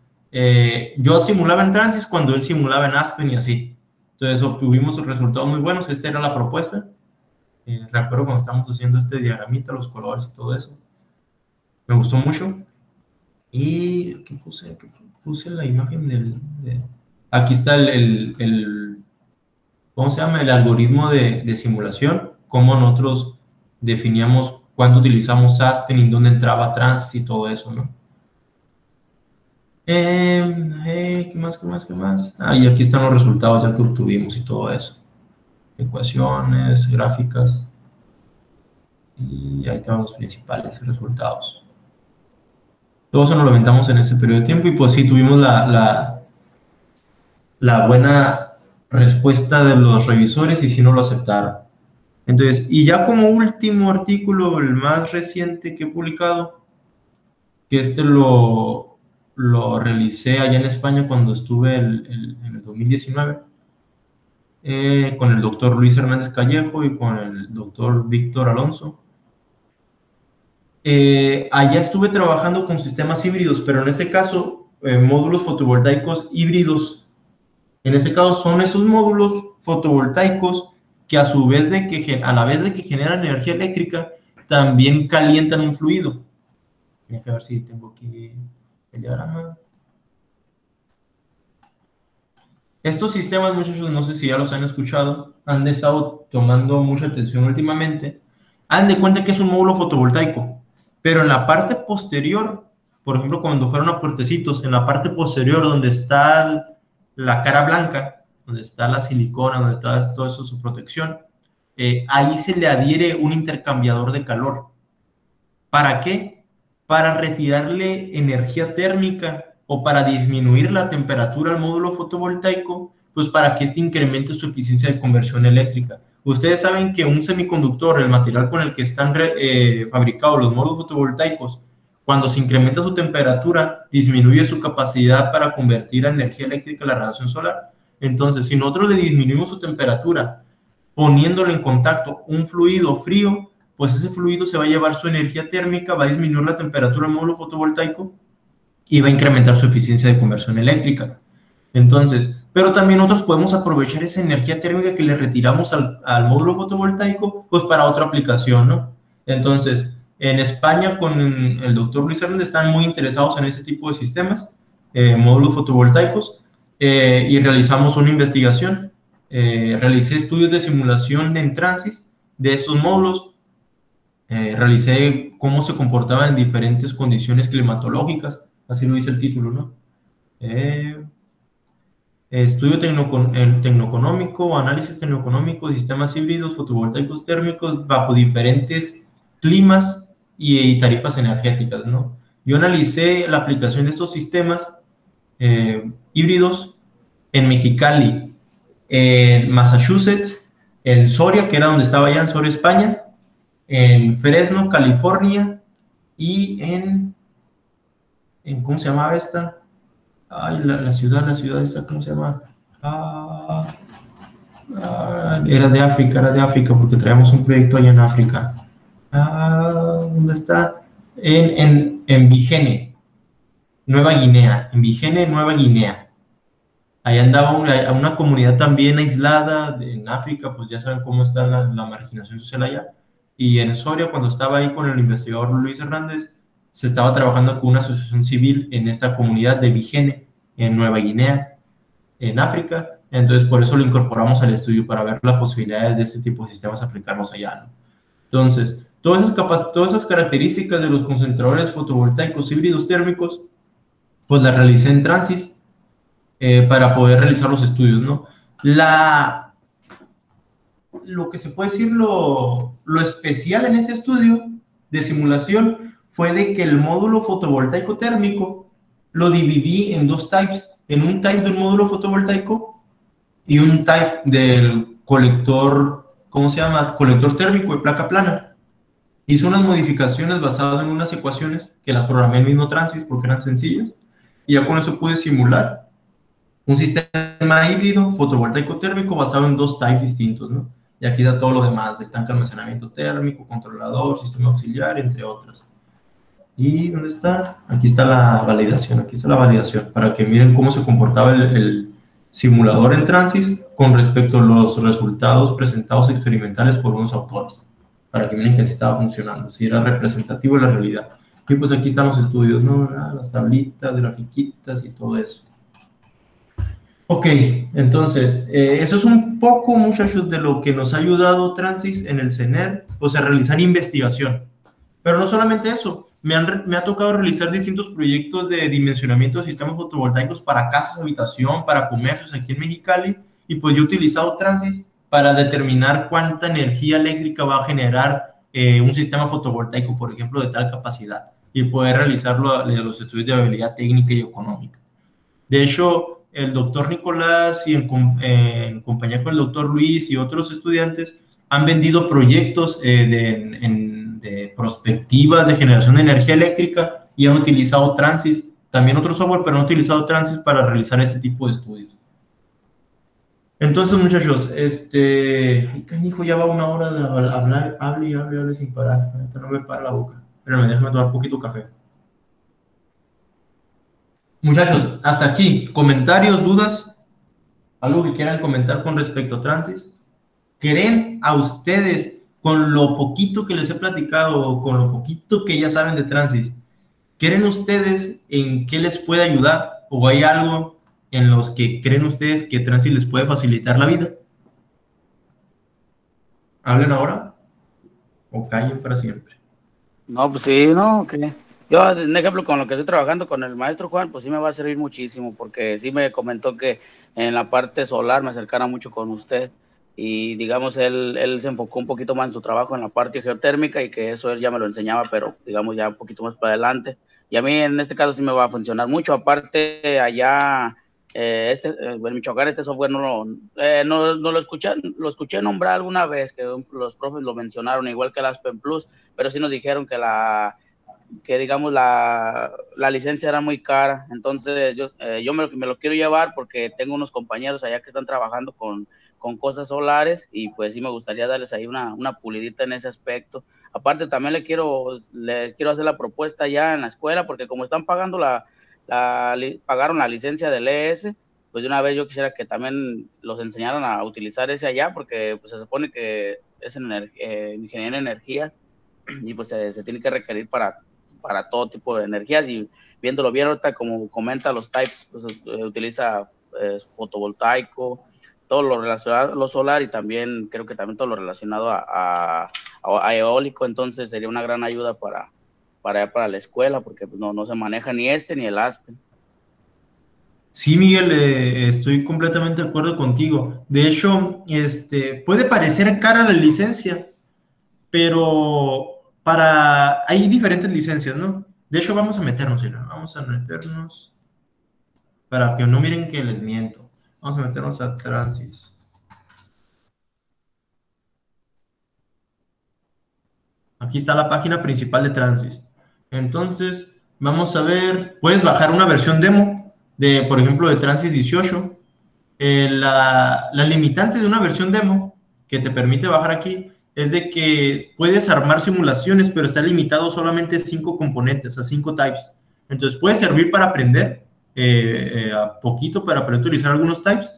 yo simulaba en Transys cuando él simulaba en Aspen y así. Entonces obtuvimos resultados muy buenos. Esta era la propuesta. Recuerdo cuando estábamos haciendo este diagramita, los colores y todo eso. Me gustó mucho. Y ¿qué puse? Puse la imagen aquí está ¿cómo se llama? El algoritmo de simulación. Cómo nosotros definíamos cuándo utilizamos Aspen y dónde entraba Transys y todo eso, ¿no? ¿Qué más? Y aquí están los resultados ya que obtuvimos y todo eso. Ecuaciones, gráficas. Y ahí están los principales resultados. Todo eso nos lo inventamos en ese periodo de tiempo, y pues sí, tuvimos la buena respuesta de los revisores y sí nos lo aceptaron. Entonces, y ya como último artículo, el más reciente que he publicado, que lo realicé allá en España cuando estuve en el 2019, con el doctor Luis Hernández Callejo y con el doctor Víctor Alonso. Allá estuve trabajando con sistemas híbridos, pero en este caso, módulos fotovoltaicos híbridos. En este caso son esos módulos fotovoltaicos que a la vez de que generan energía eléctrica, también calientan un fluido. Voy a ver si tengo aquí el diagrama. Estos sistemas, muchachos, no sé si ya los han escuchado, han estado tomando mucha atención últimamente. Hagan de cuenta que es un módulo fotovoltaico, pero en la parte posterior, por ejemplo, cuando fueron a puertecitos, en la parte posterior donde está la cara blanca, donde está la silicona, donde está todo eso, su protección, ahí se le adhiere un intercambiador de calor. ¿Para qué? Para retirarle energía térmica o para disminuir la temperatura al módulo fotovoltaico, pues para que este incremente su eficiencia de conversión eléctrica. Ustedes saben que un semiconductor, el material con el que están fabricados los módulos fotovoltaicos, cuando se incrementa su temperatura, disminuye su capacidad para convertir a energía eléctrica la radiación solar. Entonces, si nosotros le disminuimos su temperatura poniéndole en contacto un fluido frío, pues ese fluido se va a llevar su energía térmica, va a disminuir la temperatura del módulo fotovoltaico y va a incrementar su eficiencia de conversión eléctrica. Entonces, pero también nosotros podemos aprovechar esa energía térmica que le retiramos al módulo fotovoltaico, pues para otra aplicación, ¿no? Entonces, en España con el doctor Luis Hernández están muy interesados en ese tipo de sistemas, módulos fotovoltaicos, y realizamos una investigación. Realicé estudios de simulación en Transys de estos módulos, realicé cómo se comportaban en diferentes condiciones climatológicas, así lo dice el título, ¿no? Estudio tecnoeconómico, análisis tecnoeconómico de sistemas híbridos fotovoltaicos térmicos bajo diferentes climas y tarifas energéticas, ¿no? Yo analicé la aplicación de estos sistemas híbridos en Mexicali, en Massachusetts, en Soria, que era donde estaba ya en Soria, España, en Fresno, California, y en ¿cómo se llamaba esta? Ay, la ciudad esta, ¿cómo se llama? Era de África, porque traíamos un proyecto allá en África. ¿Dónde está? En Vigene, Nueva Guinea, en Vigene, Nueva Guinea. Ahí andaba una comunidad también aislada en África, pues ya saben cómo está la marginación social allá. Y en Soria, cuando estaba ahí con el investigador Luis Hernández, se estaba trabajando con una asociación civil en esta comunidad de Vigene, en Nueva Guinea, en África, Entonces, por eso lo incorporamos al estudio, para ver las posibilidades de este tipo de sistemas aplicarlos allá, ¿no? Entonces, todas esas características de los concentradores fotovoltaicos híbridos térmicos, pues las realicé en Transys para poder realizar los estudios, ¿no? Lo que se puede decir, lo especial en ese estudio de simulación fue de que el módulo fotovoltaico térmico lo dividí en dos types, en un type de un módulo fotovoltaico y un type del colector, ¿cómo se llama? Colector térmico de placa plana. Hice unas modificaciones basadas en unas ecuaciones que las programé en el mismo Transys porque eran sencillas, y ya con eso pude simular un sistema híbrido fotovoltaico térmico basado en dos types distintos, ¿no? Y aquí da todo lo demás, de tanque de almacenamiento térmico, controlador, sistema auxiliar, entre otras. ¿Y dónde está? Aquí está la validación, para que miren cómo se comportaba el simulador en Transys con respecto a los resultados presentados experimentales por unos autores, para que miren que así estaba funcionando, si era representativo de la realidad. Y pues aquí están los estudios, ¿no? Las tablitas, grafiquitas y todo eso. Ok, entonces, eso es un poco, muchachos, de lo que nos ha ayudado Transys en el CENER, o sea, realizar investigación. Pero no solamente eso, me ha tocado realizar distintos proyectos de dimensionamiento de sistemas fotovoltaicos para casas, habitación, para comercios aquí en Mexicali, y pues yo he utilizado Transys para determinar cuánta energía eléctrica va a generar un sistema fotovoltaico, por ejemplo, de tal capacidad, y poder realizar los estudios de viabilidad técnica y económica. De hecho, el doctor Nicolás y en compañía con el doctor Luis y otros estudiantes han vendido proyectos de perspectivas de generación de energía eléctrica y han utilizado Transys, también otro software, pero han utilizado Transys para realizar este tipo de estudios. Entonces, muchachos, ay, canijo, ya va una hora de hablar, hable sin parar. Ahorita no me para la boca. Espérame, déjame tomar un poquito de café. Muchachos, hasta aquí. ¿Comentarios, dudas? ¿Algo que quieran comentar con respecto a Transys? ¿Creen a ustedes, con lo poquito que les he platicado o con lo poquito que ya saben de Transys, creen ustedes en qué les puede ayudar? ¿O hay algo en los que creen ustedes que Transys les puede facilitar la vida? ¿Hablen ahora o callen para siempre? No, pues sí, no, que yo, un ejemplo, con lo que estoy trabajando con el maestro Juan, pues sí me va a servir muchísimo, porque sí me comentó que en la parte solar me acercara mucho con usted, y digamos, él se enfocó un poquito más en su trabajo en la parte geotérmica, y que eso él ya me lo enseñaba, pero digamos ya un poquito más para adelante, y a mí en este caso sí me va a funcionar mucho. Aparte allá, en Michoacán, este software no lo escuché nombrar alguna vez, que los profes lo mencionaron, igual que el Aspen Plus, pero sí nos dijeron que digamos la licencia era muy cara. Entonces yo me lo quiero llevar porque tengo unos compañeros allá que están trabajando con cosas solares, y pues sí me gustaría darles ahí una pulidita en ese aspecto. Aparte también le quiero hacer la propuesta ya en la escuela, porque como están pagando pagaron la licencia del ES, pues de una vez yo quisiera que también los enseñaran a utilizar ese allá, porque pues se supone que es ingeniería en energías, y pues se tiene que requerir para todo tipo de energías. Y viéndolo bien ahorita, como comenta los types, pues utiliza fotovoltaico, todo lo relacionado a lo solar, y también creo que también todo lo relacionado a eólico. Entonces sería una gran ayuda para la escuela, porque pues, no se maneja ni ni el Aspen. Sí, Miguel, estoy completamente de acuerdo contigo. De hecho, puede parecer cara la licencia, pero hay diferentes licencias, ¿no? De hecho, vamos a meternos para que no miren que les miento. Vamos a meternos a Transys. Aquí está la página principal de Transys. Entonces, vamos a ver, puedes bajar una versión demo de, por ejemplo, de Transys 18. La limitante de una versión demo que te permite bajar aquí es de que puedes armar simulaciones, pero está limitado solamente a 5 componentes, a 5 types. Entonces, puede servir para aprender a poquito, para aprender a utilizar algunos types,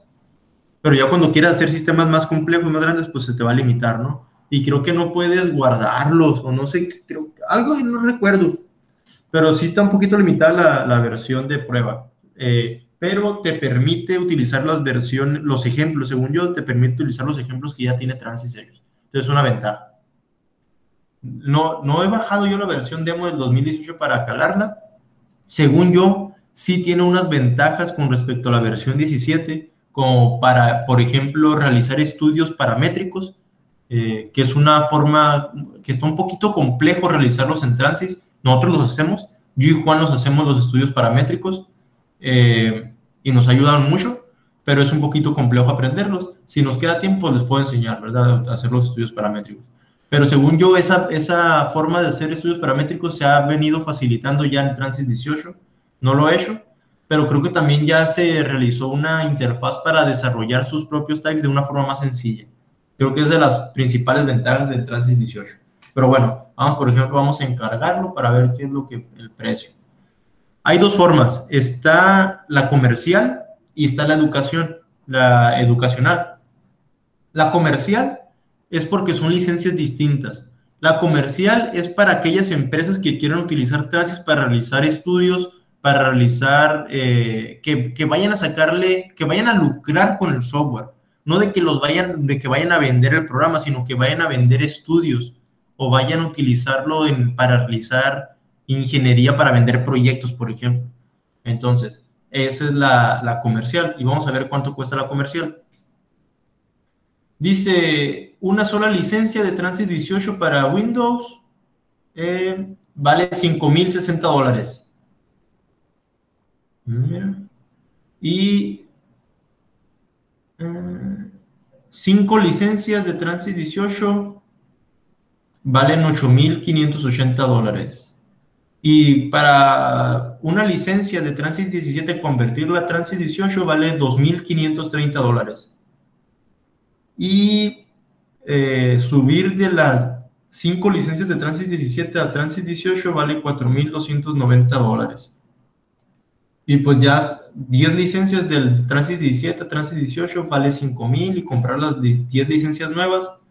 pero ya cuando quieras hacer sistemas más complejos, más grandes, pues se te va a limitar, ¿no? Y creo que no puedes guardarlos, o no sé, algo no recuerdo, pero sí está un poquito limitada la versión de prueba. pero te permite utilizar las versiones, los ejemplos, según yo, te permite utilizar los ejemplos que ya tiene Transys ellos. Entonces es una ventaja. No he bajado yo la versión demo del 2018 para calarla. Según yo, sí tiene unas ventajas con respecto a la versión 17, como para, por ejemplo, realizar estudios paramétricos, que es una forma que está un poquito complejo realizarlos en Transys. Nosotros los hacemos, yo y Juan los hacemos los estudios paramétricos, y nos ayudan mucho, pero es un poquito complejo aprenderlos. Si nos queda tiempo, les puedo enseñar, ¿verdad?, a hacer los estudios paramétricos. Pero según yo, esa forma de hacer estudios paramétricos se ha venido facilitando ya en Transys 18. No lo he hecho, pero creo que también ya se realizó una interfaz para desarrollar sus propios types de una forma más sencilla. Creo que es de las principales ventajas del Transys 18. Pero bueno, por ejemplo, vamos a encargarlo para ver qué es lo que el precio. Hay dos formas. Está la comercial y está la educacional. La comercial es porque son licencias distintas. La comercial es para aquellas empresas que quieran utilizar Transys para realizar estudios, para realizar, que vayan a sacarle, que vayan a lucrar con el software. No de que vayan a vender el programa, sino que vayan a vender estudios o vayan a utilizarlo para realizar ingeniería para vender proyectos, por ejemplo. Entonces, esa es la comercial. Y vamos a ver cuánto cuesta la comercial. Dice, una sola licencia de Transys 18 para Windows vale $5,060. Mira. Y 5 licencias de Transys 18 valen $8,580. Y para una licencia de Transys 17, convertirla a Transys 18 vale $2,530. Y subir de las 5 licencias de Transys 17 a Transys 18 vale $4,290. Y pues ya 10 licencias del Transys 17 a Transys 18 vale $5,000, y comprar las 10 licencias nuevas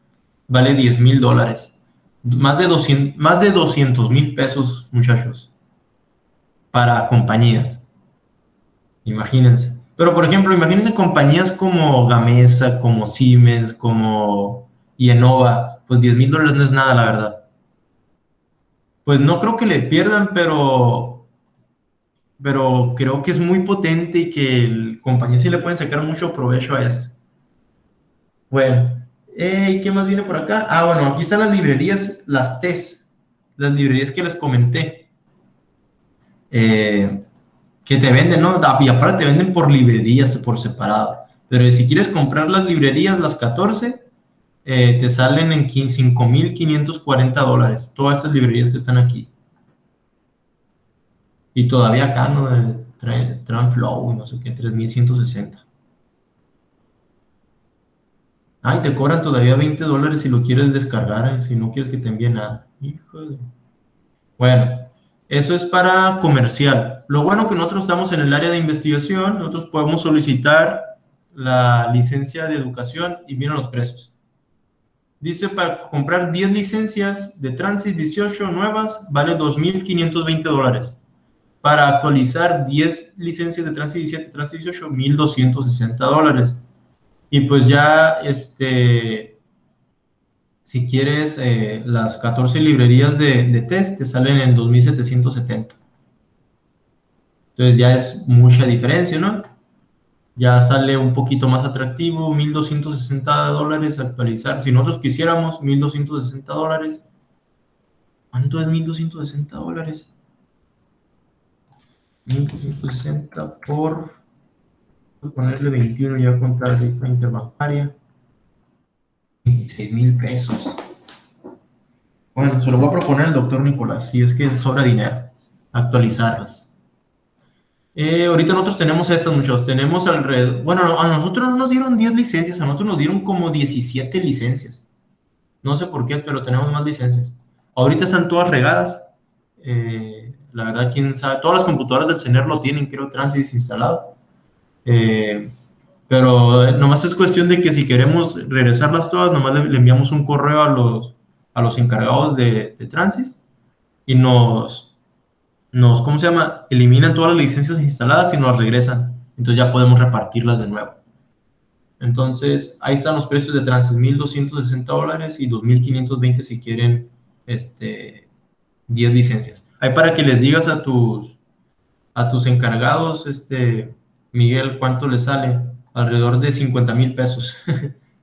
vale $10,000. Más de 200,000 pesos, muchachos, para compañías. Imagínense. Pero, por ejemplo, imagínense compañías como Gamesa, como Siemens, como Yenova. Pues $10,000 no es nada, la verdad. Pues no creo que le pierdan, pero creo que es muy potente y que compañías sí le pueden sacar mucho provecho a esto. Bueno. ¿Qué más viene por acá? Bueno, aquí están las librerías, las TES, las librerías que les comenté, que te venden, ¿no? Y aparte te venden por librerías, por separado. Pero si quieres comprar las librerías, las 14, te salen en $5,540, todas esas librerías que están aquí. Y todavía acá, ¿no? Transflow, no sé qué, 3,160. Y te cobran todavía $20 si lo quieres descargar, si no quieres que te envíe nada. Híjole. Bueno, eso es para comercial. Lo bueno que nosotros estamos en el área de investigación, nosotros podemos solicitar la licencia de educación y miren los precios. Dice, para comprar 10 licencias de Transys 18 nuevas, vale $2,520. Para actualizar 10 licencias de Transys 17, Transys 18, $1,260. Y pues ya, si quieres, las 14 librerías de test te salen en $2,770. Entonces ya es mucha diferencia, ¿no? Ya sale un poquito más atractivo, $1,260 actualizar. Si nosotros quisiéramos, $1,260. ¿Cuánto es $1,260? 1,260 por... Voy a ponerle 21 y voy a contar de la interbancaria. 26,000 pesos. Bueno, se lo voy a proponer al doctor Nicolás, si es que sobra dinero, actualizarlas. Ahorita nosotros tenemos estas, muchachos. Tenemos alrededor... Bueno, a nosotros no nos dieron 10 licencias, a nosotros nos dieron como 17 licencias. No sé por qué, pero tenemos más licencias. Ahorita están todas regadas. La verdad, quién sabe. Todas las computadoras del CENER lo tienen, creo, Transys instalado. Pero nomás es cuestión de que si queremos regresarlas todas, nomás le enviamos un correo a los encargados de Transys y ¿cómo se llama? Eliminan todas las licencias instaladas y nos regresan. entonces ya podemos repartirlas de nuevo. Entonces, ahí están los precios de Transys, $1,260 y $2,520 si quieren 10 licencias. Ahí para que les digas a tus encargados, Miguel, ¿cuánto les sale? Alrededor de 50,000 pesos,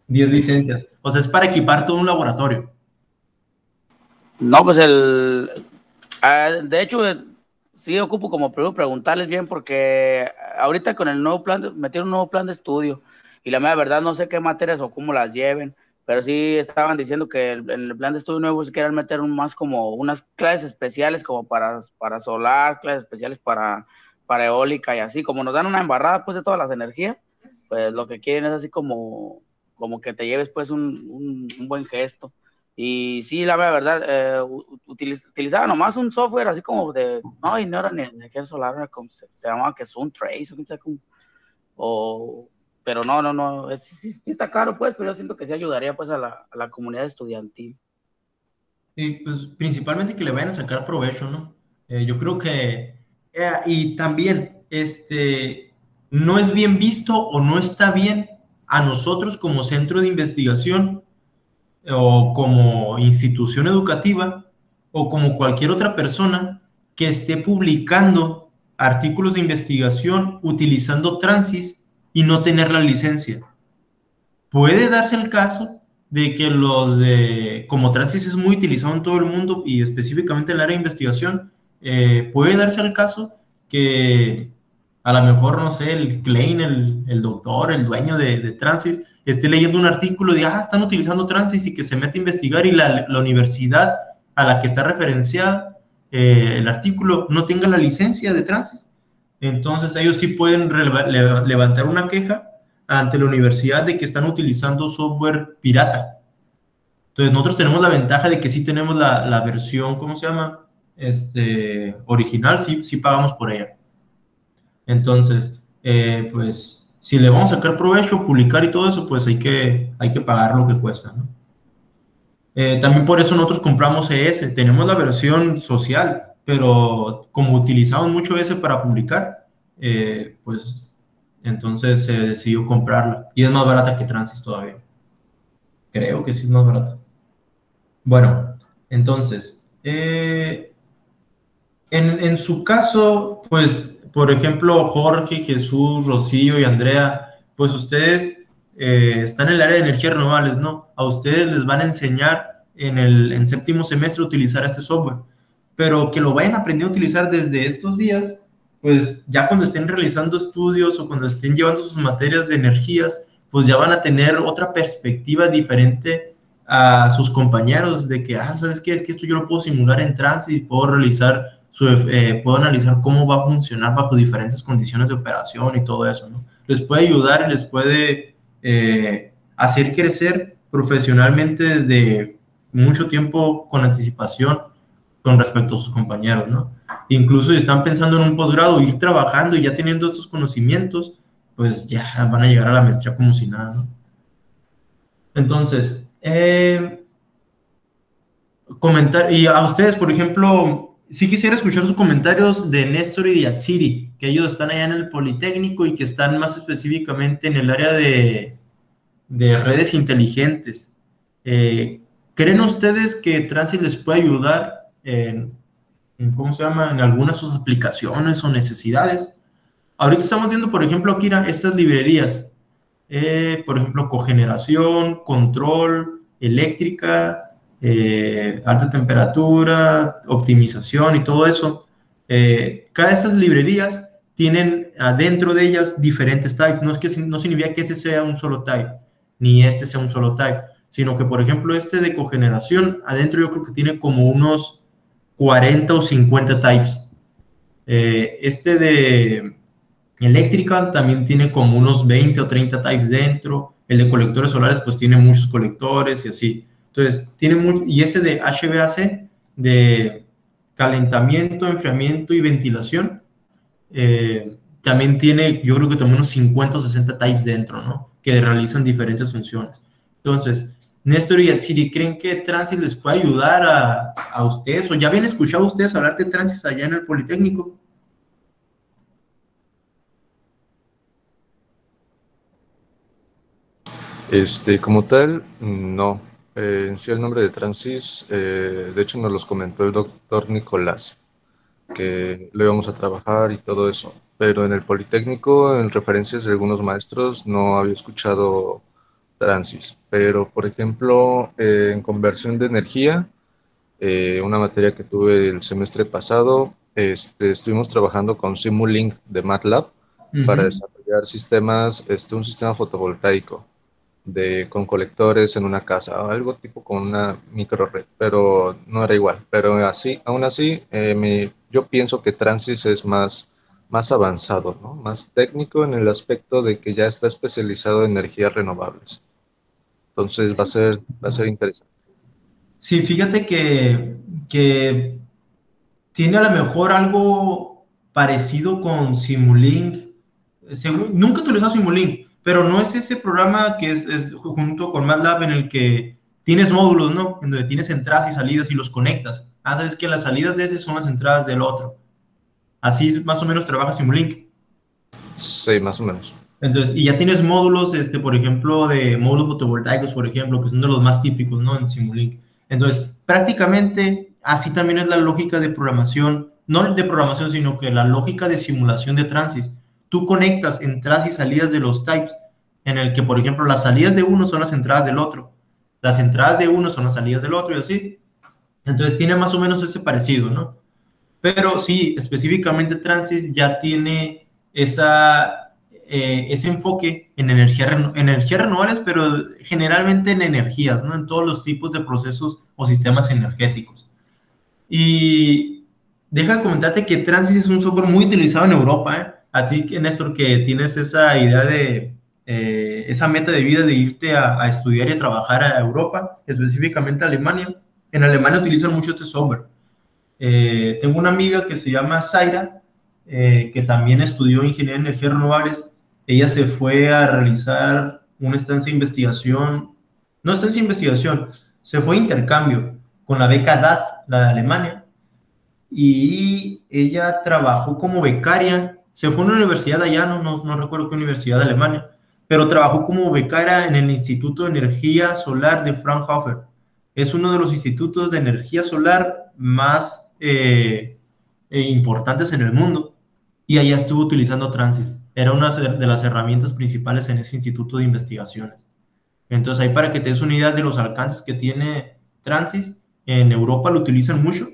10 licencias. O sea, es para equipar todo un laboratorio. No, pues de hecho, sí ocupo como primero preguntarles bien, porque ahorita con el nuevo plan, metieron un nuevo plan de estudio, y la mera verdad no sé qué materias o cómo las lleven, pero sí estaban diciendo que en el plan de estudio nuevo sí quieren meter más como unas clases especiales como para solar, clases especiales para eólica y así, como nos dan una embarrada pues de todas las energías, pues lo que quieren es así como que te lleves pues un buen gesto. Y sí, la verdad, utilizaba nomás un software así como no era ni energía solar, era como se llamaba que es un Trace, pero no, sí está caro pues, pero yo siento que sí ayudaría pues a la comunidad estudiantil. Y pues principalmente que le vayan a sacar provecho, ¿no? Yo creo que, y también, no es bien visto o no está bien a nosotros como centro de investigación o como institución educativa o como cualquier otra persona que esté publicando artículos de investigación utilizando Transys y no tener la licencia. Puede darse el caso de que como Transys es muy utilizado en todo el mundo y específicamente en el área de investigación, puede darse el caso que a lo mejor, no sé, el Klein, el doctor, el dueño de Transys, esté leyendo un artículo de, están utilizando Transys y que se mete a investigar y la universidad a la que está referenciada el artículo no tenga la licencia de Transys. Entonces ellos sí pueden levantar una queja ante la universidad de que están utilizando software pirata. Entonces nosotros tenemos la ventaja de que sí tenemos la versión, ¿cómo se llama? Original, sí pagamos por ella. Entonces, pues, si le vamos a sacar provecho, publicar y todo eso, pues hay que pagar lo que cuesta, ¿no? También por eso nosotros compramos ES, tenemos la versión social, pero como utilizamos mucho ES para publicar, pues entonces se decidió comprarla y es más barata que Transys todavía. Creo que sí es más barata. Bueno, entonces, en su caso, pues, por ejemplo, Jorge, Jesús, Rocío y Andrea, pues ustedes están en el área de energías renovables, ¿no? A ustedes les van a enseñar en séptimo semestre a utilizar este software, pero que lo vayan a aprender a utilizar desde estos días, pues ya cuando estén realizando estudios o cuando estén llevando sus materias de energías, pues ya van a tener otra perspectiva diferente a sus compañeros de que, ¿sabes qué? Es que esto yo lo puedo simular en Transys y puedo puedo analizar cómo va a funcionar bajo diferentes condiciones de operación y todo eso, ¿no? Les puede ayudar y les puede hacer crecer profesionalmente desde mucho tiempo con anticipación con respecto a sus compañeros, ¿no? Incluso si están pensando en un posgrado, ir trabajando y ya teniendo estos conocimientos, pues ya van a llegar a la maestría como si nada, ¿no? Entonces, comentar, y a ustedes, por ejemplo, sí quisiera escuchar sus comentarios de Néstor y de Yatsiri, que ellos están allá en el Politécnico y que están más específicamente en el área de redes inteligentes. ¿Creen ustedes que Transys les puede ayudar ¿cómo se llama? En algunas de sus aplicaciones o necesidades? Ahorita estamos viendo, por ejemplo, Akira, estas librerías, por ejemplo, cogeneración, control, eléctrica, alta temperatura, optimización y todo eso. Cada de estas librerías tienen adentro de ellas diferentes types. No significa que este sea un solo type, ni este sea un solo type, sino que, por ejemplo, de cogeneración, adentro yo creo que tiene como unos 40 o 50 types. De eléctrica también tiene como unos 20 o 30 types dentro. El de colectores solares pues tiene muchos colectores y así. Entonces, y ese de HVAC, de calentamiento, enfriamiento y ventilación, también tiene, yo creo que también unos 50 o 60 types dentro, ¿no? Que realizan diferentes funciones. Entonces, Néstor y Yatsiri, ¿creen que Transys les puede ayudar a ustedes? ¿O ya habían escuchado ustedes hablar de Transys allá en el Politécnico? Como tal, no. En sí el nombre de Transys, de hecho nos los comentó el doctor Nicolás, que lo íbamos a trabajar y todo eso. Pero en el Politécnico, en referencias de algunos maestros, no había escuchado Transys. Pero, por ejemplo, en conversión de energía, una materia que tuve el semestre pasado, estuvimos trabajando con Simulink de MATLAB para Ujú. desarrollar sistemas, un sistema fotovoltaico con colectores en una casa, o algo tipo con una micro red, pero no era igual. Pero así, aún así, yo pienso que Transys es más avanzado, ¿no? Más técnico en el aspecto de que ya está especializado en energías renovables. Entonces va a ser interesante. Sí, fíjate que tiene a lo mejor algo parecido con Simulink. Nunca he utilizado Simulink, pero no es ese programa que es junto con MATLAB en el que tienes módulos, ¿no? En donde tienes entradas y salidas y los conectas. Ah, sabes que las salidas de ese son las entradas del otro. Así más o menos trabaja Simulink. Sí, más o menos. Entonces, y ya tienes módulos, por ejemplo, de módulos fotovoltaicos, por ejemplo, que son de los más típicos, ¿no? En Simulink. Entonces, prácticamente así también es la lógica de programación, no de programación, sino que la lógica de simulación de Transys. Tú conectas entradas y salidas de los types, en el que, por ejemplo, las salidas de uno son las entradas del otro, las entradas de uno son las salidas del otro y así. Entonces, tiene más o menos ese parecido, ¿no? Pero sí, específicamente Transys ya tiene ese enfoque en energías renovables, pero generalmente en energías, ¿no? En todos los tipos de procesos o sistemas energéticos. Y deja de comentarte que Transys es un software muy utilizado en Europa, ¿eh? A ti, Néstor, que tienes esa idea de, esa meta de vida de irte a estudiar y a trabajar a Europa, específicamente a Alemania. En Alemania utilizan mucho este software. Tengo una amiga que se llama Zaira, que también estudió ingeniería en energías renovables. Ella se fue a realizar una estancia de investigación, no estancia de investigación, se fue a intercambio con la beca DAT, la de Alemania, y ella trabajó como becaria, se fue a una universidad allá, no recuerdo qué universidad de Alemania, pero trabajó como becaria en el Instituto de Energía Solar de Fraunhofer. Es uno de los institutos de energía solar más importantes en el mundo, y allá estuvo utilizando Transys. Era una de las herramientas principales en ese instituto de investigaciones. Entonces, ahí para que te des una idea de los alcances que tiene Transys, en Europa lo utilizan mucho,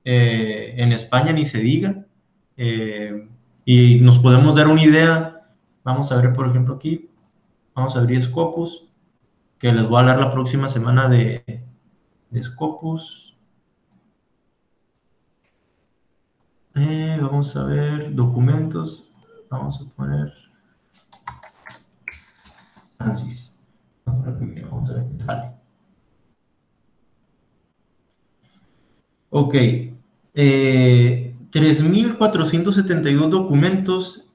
en España ni se diga, y nos podemos dar una idea. Vamos a ver, por ejemplo, aquí, vamos a abrir Scopus, que les voy a hablar la próxima semana de Scopus. Vamos a ver documentos, vamos a poner Transys. Vamos a ver qué sale. Ok, 3.472 documentos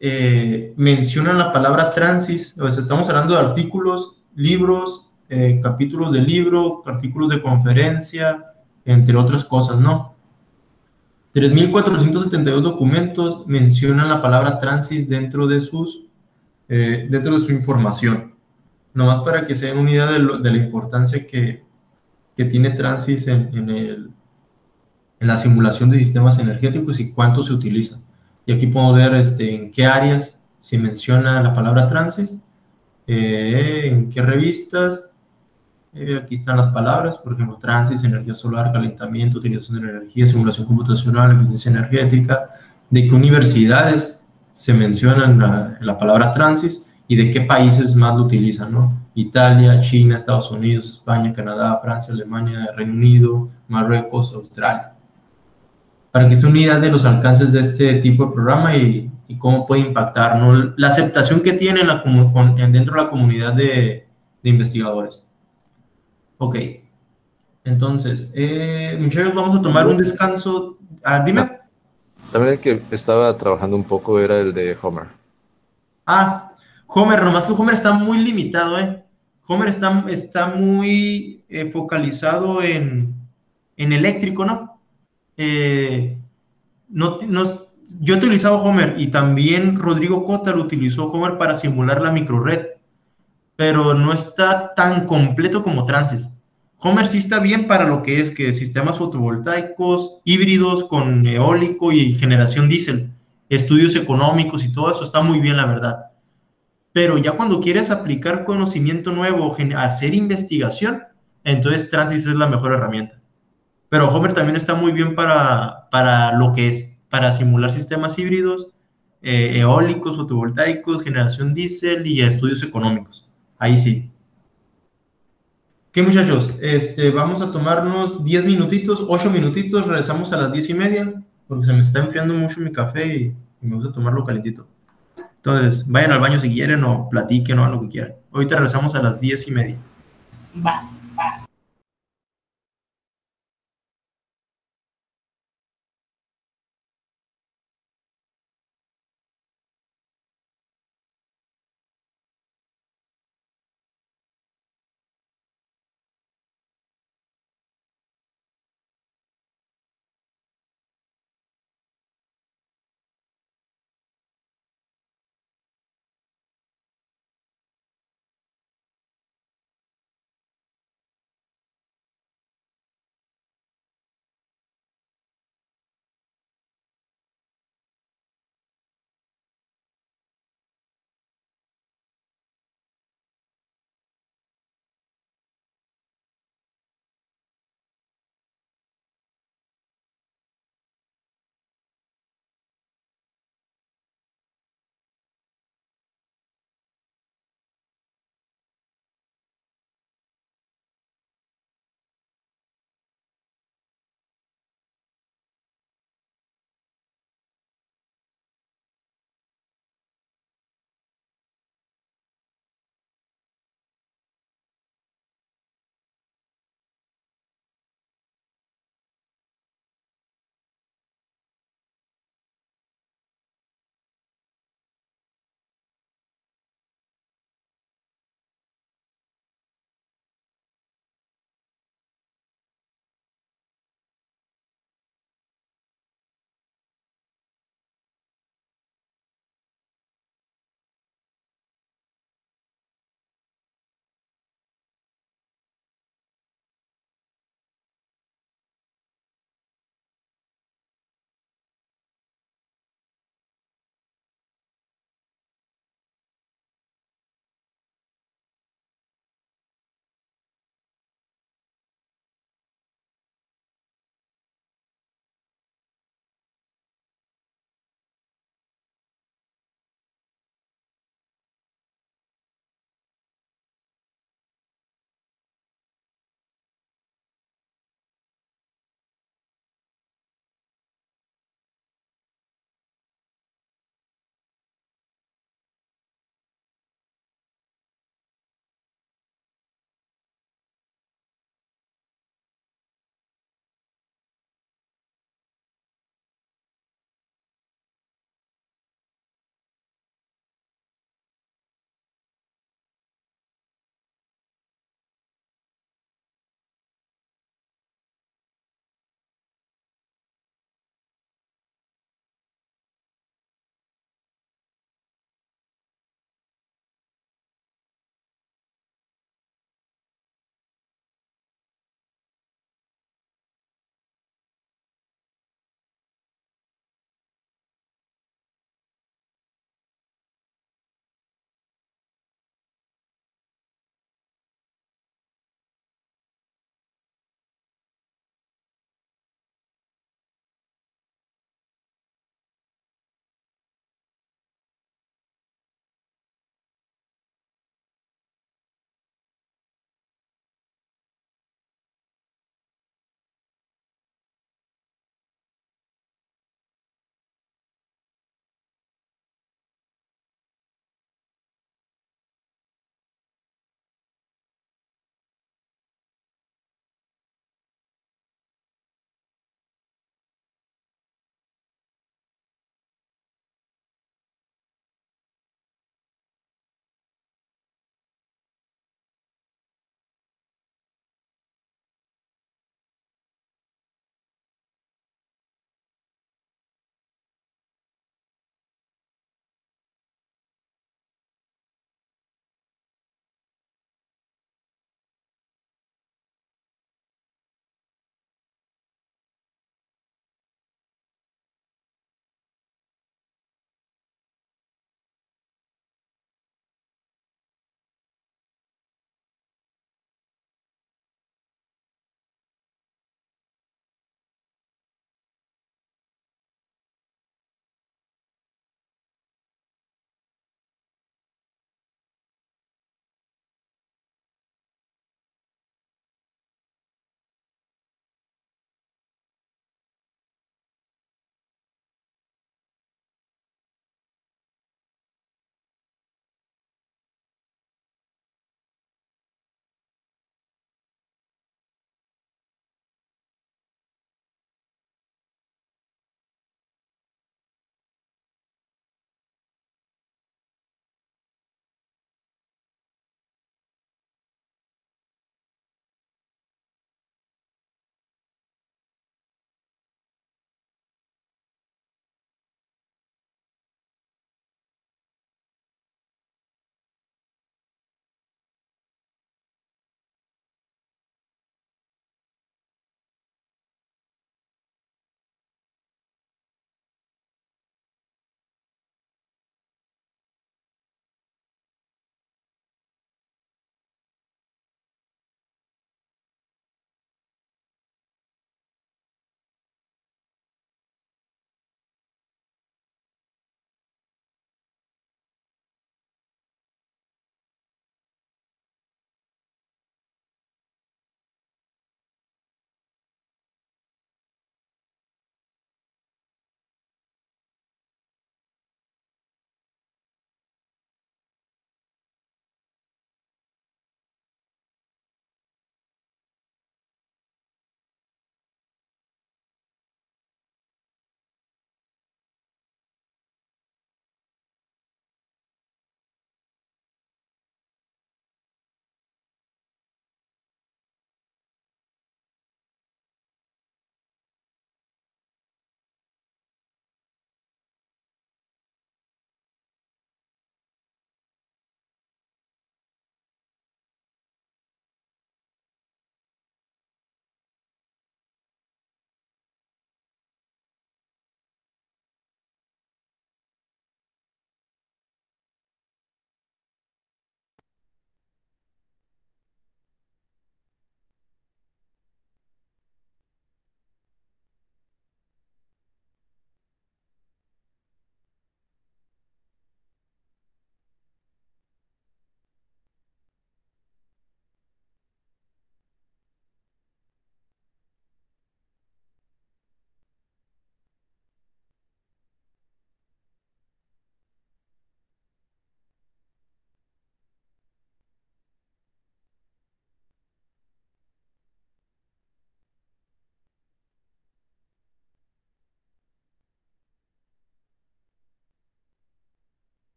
mencionan la palabra Transys. O sea, estamos hablando de artículos, libros, capítulos de libro, artículos de conferencia, entre otras cosas, ¿no? 3.472 documentos mencionan la palabra Transys dentro de su información. Nomás para que se den una idea de la importancia que tiene Transys en la simulación de sistemas energéticos y cuánto se utiliza. Y aquí podemos ver en qué áreas se menciona la palabra Transys, en qué revistas. Aquí están las palabras, por ejemplo, Transys, energía solar, calentamiento, utilización de la energía, simulación computacional, eficiencia energética, de qué universidades se menciona la palabra Transys y de qué países más lo utilizan, ¿no? Italia, China, Estados Unidos, España, Canadá, Francia, Alemania, Reino Unido, Marruecos, Australia. Para que se una idea de los alcances de este tipo de programa y cómo puede impactar, ¿no? La aceptación que tiene dentro de la comunidad de investigadores. Ok, entonces, muchachos, vamos a tomar un descanso. Dime. También el que estaba trabajando un poco era el de Homer. Homer, nomás que Homer está muy limitado, ¿eh? Homer está muy focalizado en eléctrico, ¿no? Yo he utilizado Homer y también Rodrigo Cota lo utilizó Homer para simular la microred. pero no está tan completo como Transys. Homer sí está bien para lo que es que sistemas fotovoltaicos, híbridos con eólico y generación diésel, estudios económicos y todo eso está muy bien, la verdad. Pero ya cuando quieres aplicar conocimiento nuevo, hacer investigación, entonces Transys es la mejor herramienta. Pero Homer también está muy bien para lo que es, para simular sistemas híbridos, eólicos, fotovoltaicos, generación diésel y estudios económicos. Ahí sí. ¿Qué muchachos? Vamos a tomarnos 10 minutitos, 8 minutitos, regresamos a las 10:30, porque se me está enfriando mucho mi café y me gusta tomarlo calentito. Entonces, vayan al baño si quieren o platiquen o hagan lo que quieran. Ahorita regresamos a las 10:30. Va.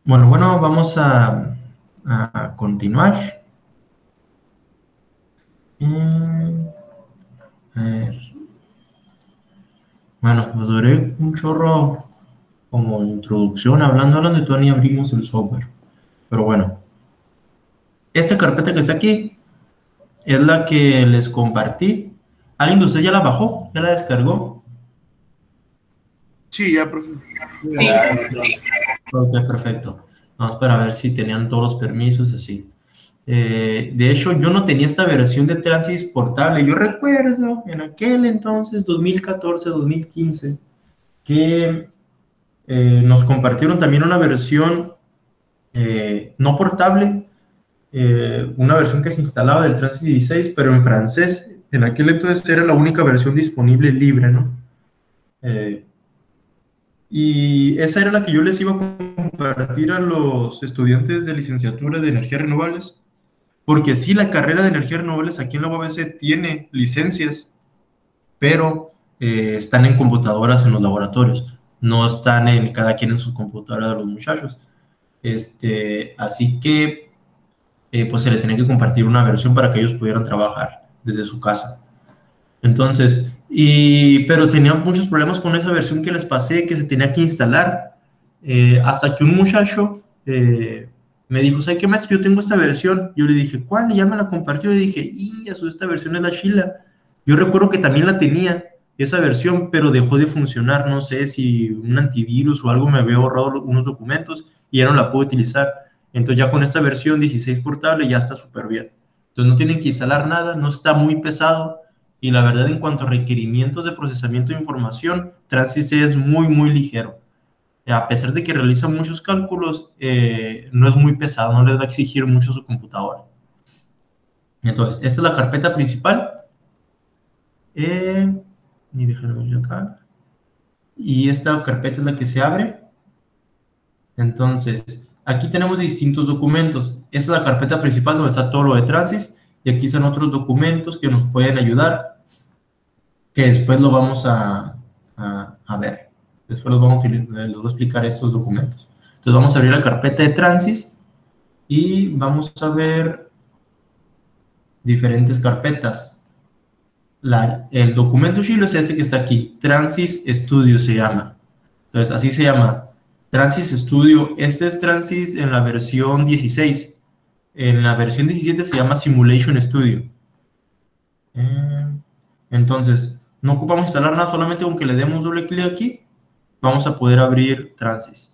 Bueno, vamos a continuar. A ver. Bueno, pues duré un chorro como introducción hablando y todavía ni abrimos el software. Pero bueno, esta carpeta que está aquí es la que les compartí. ¿Alguien de ustedes ya la bajó? ¿Ya la descargó? Sí, ya, profe. Sí. Ok, perfecto. Vamos para ver si tenían todos los permisos así. De hecho, yo no tenía esta versión de Transys portable. Yo recuerdo en aquel entonces, 2014, 2015, que nos compartieron también una versión no portable, una versión que se instalaba del Transys 16, pero en francés. En aquel entonces era la única versión disponible libre, ¿no? Y esa era la que yo les iba a compartir a los estudiantes de licenciatura de energías renovables, porque sí, la carrera de energías renovables aquí en la UABC tiene licencias, pero están en computadoras en los laboratorios, no están en cada quien en su computadora de los muchachos. Así que pues se le tenía que compartir una versión para que ellos pudieran trabajar desde su casa. Entonces, pero tenían muchos problemas con esa versión que les pasé, que se tenía que instalar, hasta que un muchacho me dijo, ¿sabes qué, maestro? Yo tengo esta versión. Yo le dije, ¿cuál? Y ya me la compartió y dije, esta versión es la chila. Yo recuerdo que también la tenía, esa versión, pero dejó de funcionar. No sé si un antivirus o algo me había borrado unos documentos y ya no la puedo utilizar. Entonces ya con esta versión 16 portable ya está súper bien. Entonces no tienen que instalar nada, no está muy pesado. Y la verdad, en cuanto a requerimientos de procesamiento de información, Transys es muy, muy ligero. A pesar de que realiza muchos cálculos, no es muy pesado, no les va a exigir mucho su computadora. Entonces, esta es la carpeta principal. Y déjenme ver acá. Y esta carpeta es la que se abre. Entonces, aquí tenemos distintos documentos. Esta es la carpeta principal donde está todo lo de Transys. Y aquí están otros documentos que nos pueden ayudar, que después lo vamos a ver. Después les voy a explicar estos documentos. Entonces vamos a abrir la carpeta de Transys y vamos a ver diferentes carpetas. El documento chilo es este que está aquí, Transys Studio se llama. Entonces así se llama, Transys Studio. Este es Transys en la versión 16. En la versión 17 se llama Simulation Studio. Entonces, no ocupamos instalar nada, solamente con que le demos doble clic aquí, vamos a poder abrir Transys.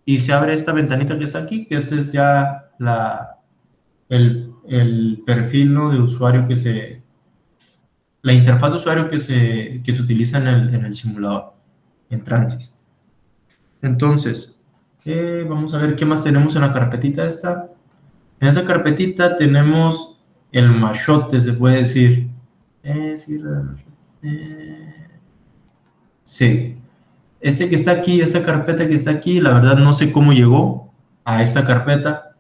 Y se abre esta ventanita que está aquí, que este es ya el perfil, ¿no?, de usuario la interfaz de usuario que se utiliza en el simulador, en Transys. Entonces, vamos a ver qué más tenemos en la carpetita esta. En esa carpetita tenemos el machote, se puede decir. Sí. Este que está aquí, esta carpeta que está aquí, la verdad no sé cómo llegó a esta carpeta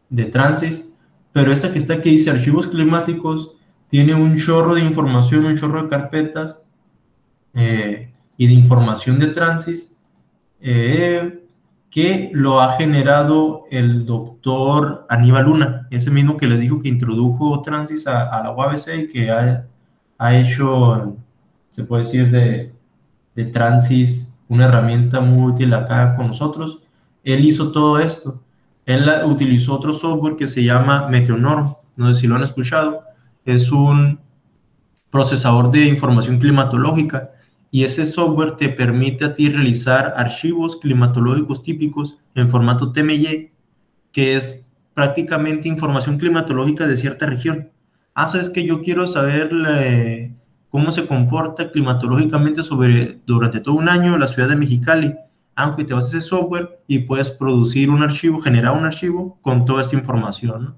de Transys, pero esta que está aquí dice archivos climáticos, tiene un chorro de información, un chorro de carpetas y de información de Transys, que lo ha generado el doctor Aníbal Luna, ese mismo que les dijo que introdujo Transys a la UABC y que ha hecho, se puede decir, de Transys una herramienta muy útil acá con nosotros. Él hizo todo esto. Él utilizó otro software que se llama Meteonorm, no sé si lo han escuchado. Es un procesador de información climatológica. Y ese software te permite a ti realizar archivos climatológicos típicos en formato TMY, que es prácticamente información climatológica de cierta región. ¿Sabes qué? Yo quiero saber cómo se comporta climatológicamente durante todo un año la ciudad de Mexicali. Aunque te vas a ese software y puedes producir un archivo, generar un archivo con toda esta información, ¿no?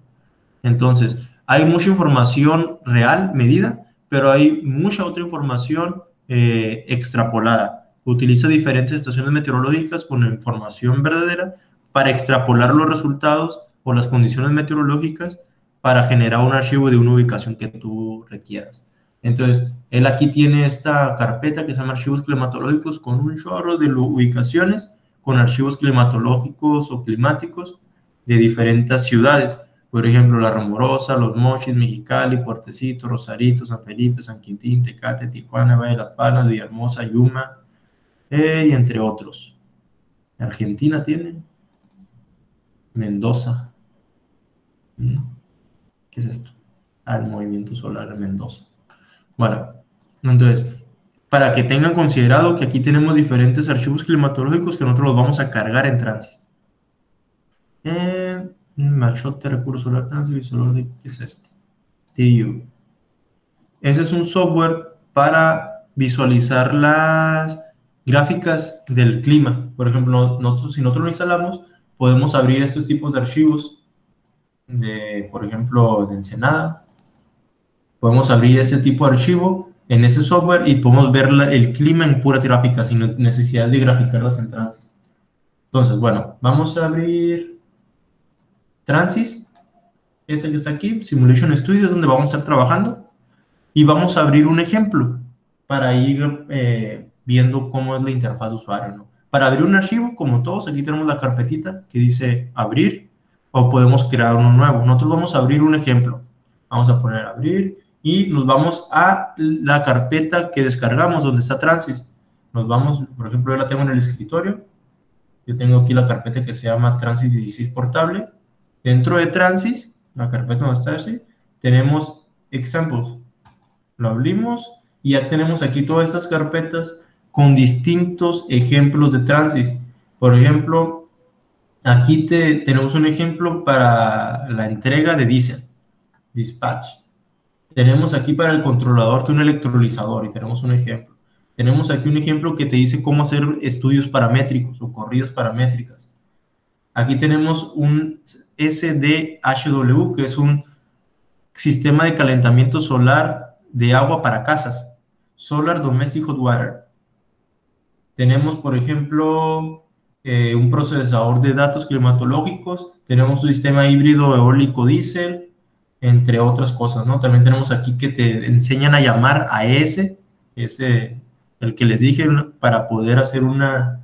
Entonces, hay mucha información real, medida, pero hay mucha otra información extrapolada. Utiliza diferentes estaciones meteorológicas con información verdadera para extrapolar los resultados o las condiciones meteorológicas para generar un archivo de una ubicación que tú requieras. Entonces, él aquí tiene esta carpeta que se llama archivos climatológicos con un chorro de ubicaciones con archivos climatológicos o climáticos de diferentes ciudades. Por ejemplo, La Rumorosa, Los Mochis, Mexicali, Puertecito, Rosarito, San Felipe, San Quintín, Tecate, Tijuana, Valle de las Palmas, Villahermosa, Yuma, y entre otros. Argentina tiene Mendoza. ¿Qué es esto? El movimiento solar en Mendoza. Bueno, entonces, para que tengan considerado que aquí tenemos diferentes archivos climatológicos que nosotros los vamos a cargar en Transys. Machote, recurso solar, Transys, ¿qué es esto? TU. Ese es un software para visualizar las gráficas del clima. Por ejemplo, si nosotros lo instalamos, podemos abrir estos tipos de archivos, por ejemplo, de Ensenada. Podemos abrir ese tipo de archivo en ese software y podemos ver el clima en puras gráficas sin necesidad de graficarlas en Transys. Entonces, bueno, vamos a abrir Transys, este que está aquí, Simulation Studio, donde vamos a estar trabajando, y vamos a abrir un ejemplo para ir viendo cómo es la interfaz de usuario, ¿no? Para abrir un archivo, como todos, aquí tenemos la carpetita que dice abrir, o podemos crear uno nuevo. Nosotros vamos a abrir un ejemplo. Vamos a poner abrir y nos vamos a la carpeta que descargamos donde está Transys. Nos vamos, por ejemplo, yo la tengo en el escritorio. Yo tengo aquí la carpeta que se llama Transys 16 portable. Dentro de Transys, la carpeta donde está así, tenemos examples. Lo abrimos y ya tenemos aquí todas estas carpetas con distintos ejemplos de Transys. Por ejemplo, aquí tenemos un ejemplo para la entrega de diésel, dispatch. Tenemos aquí para el controlador de un electrolizador y tenemos un ejemplo. Tenemos aquí un ejemplo que te dice cómo hacer estudios paramétricos o corridas paramétricas. Aquí tenemos un SDHW, que es un sistema de calentamiento solar de agua para casas. Solar Domestic Hot Water. Tenemos, por ejemplo, un procesador de datos climatológicos. Tenemos un sistema híbrido eólico diésel, entre otras cosas, ¿no? También tenemos aquí que te enseñan a llamar a ese, el que les dije, para poder hacer una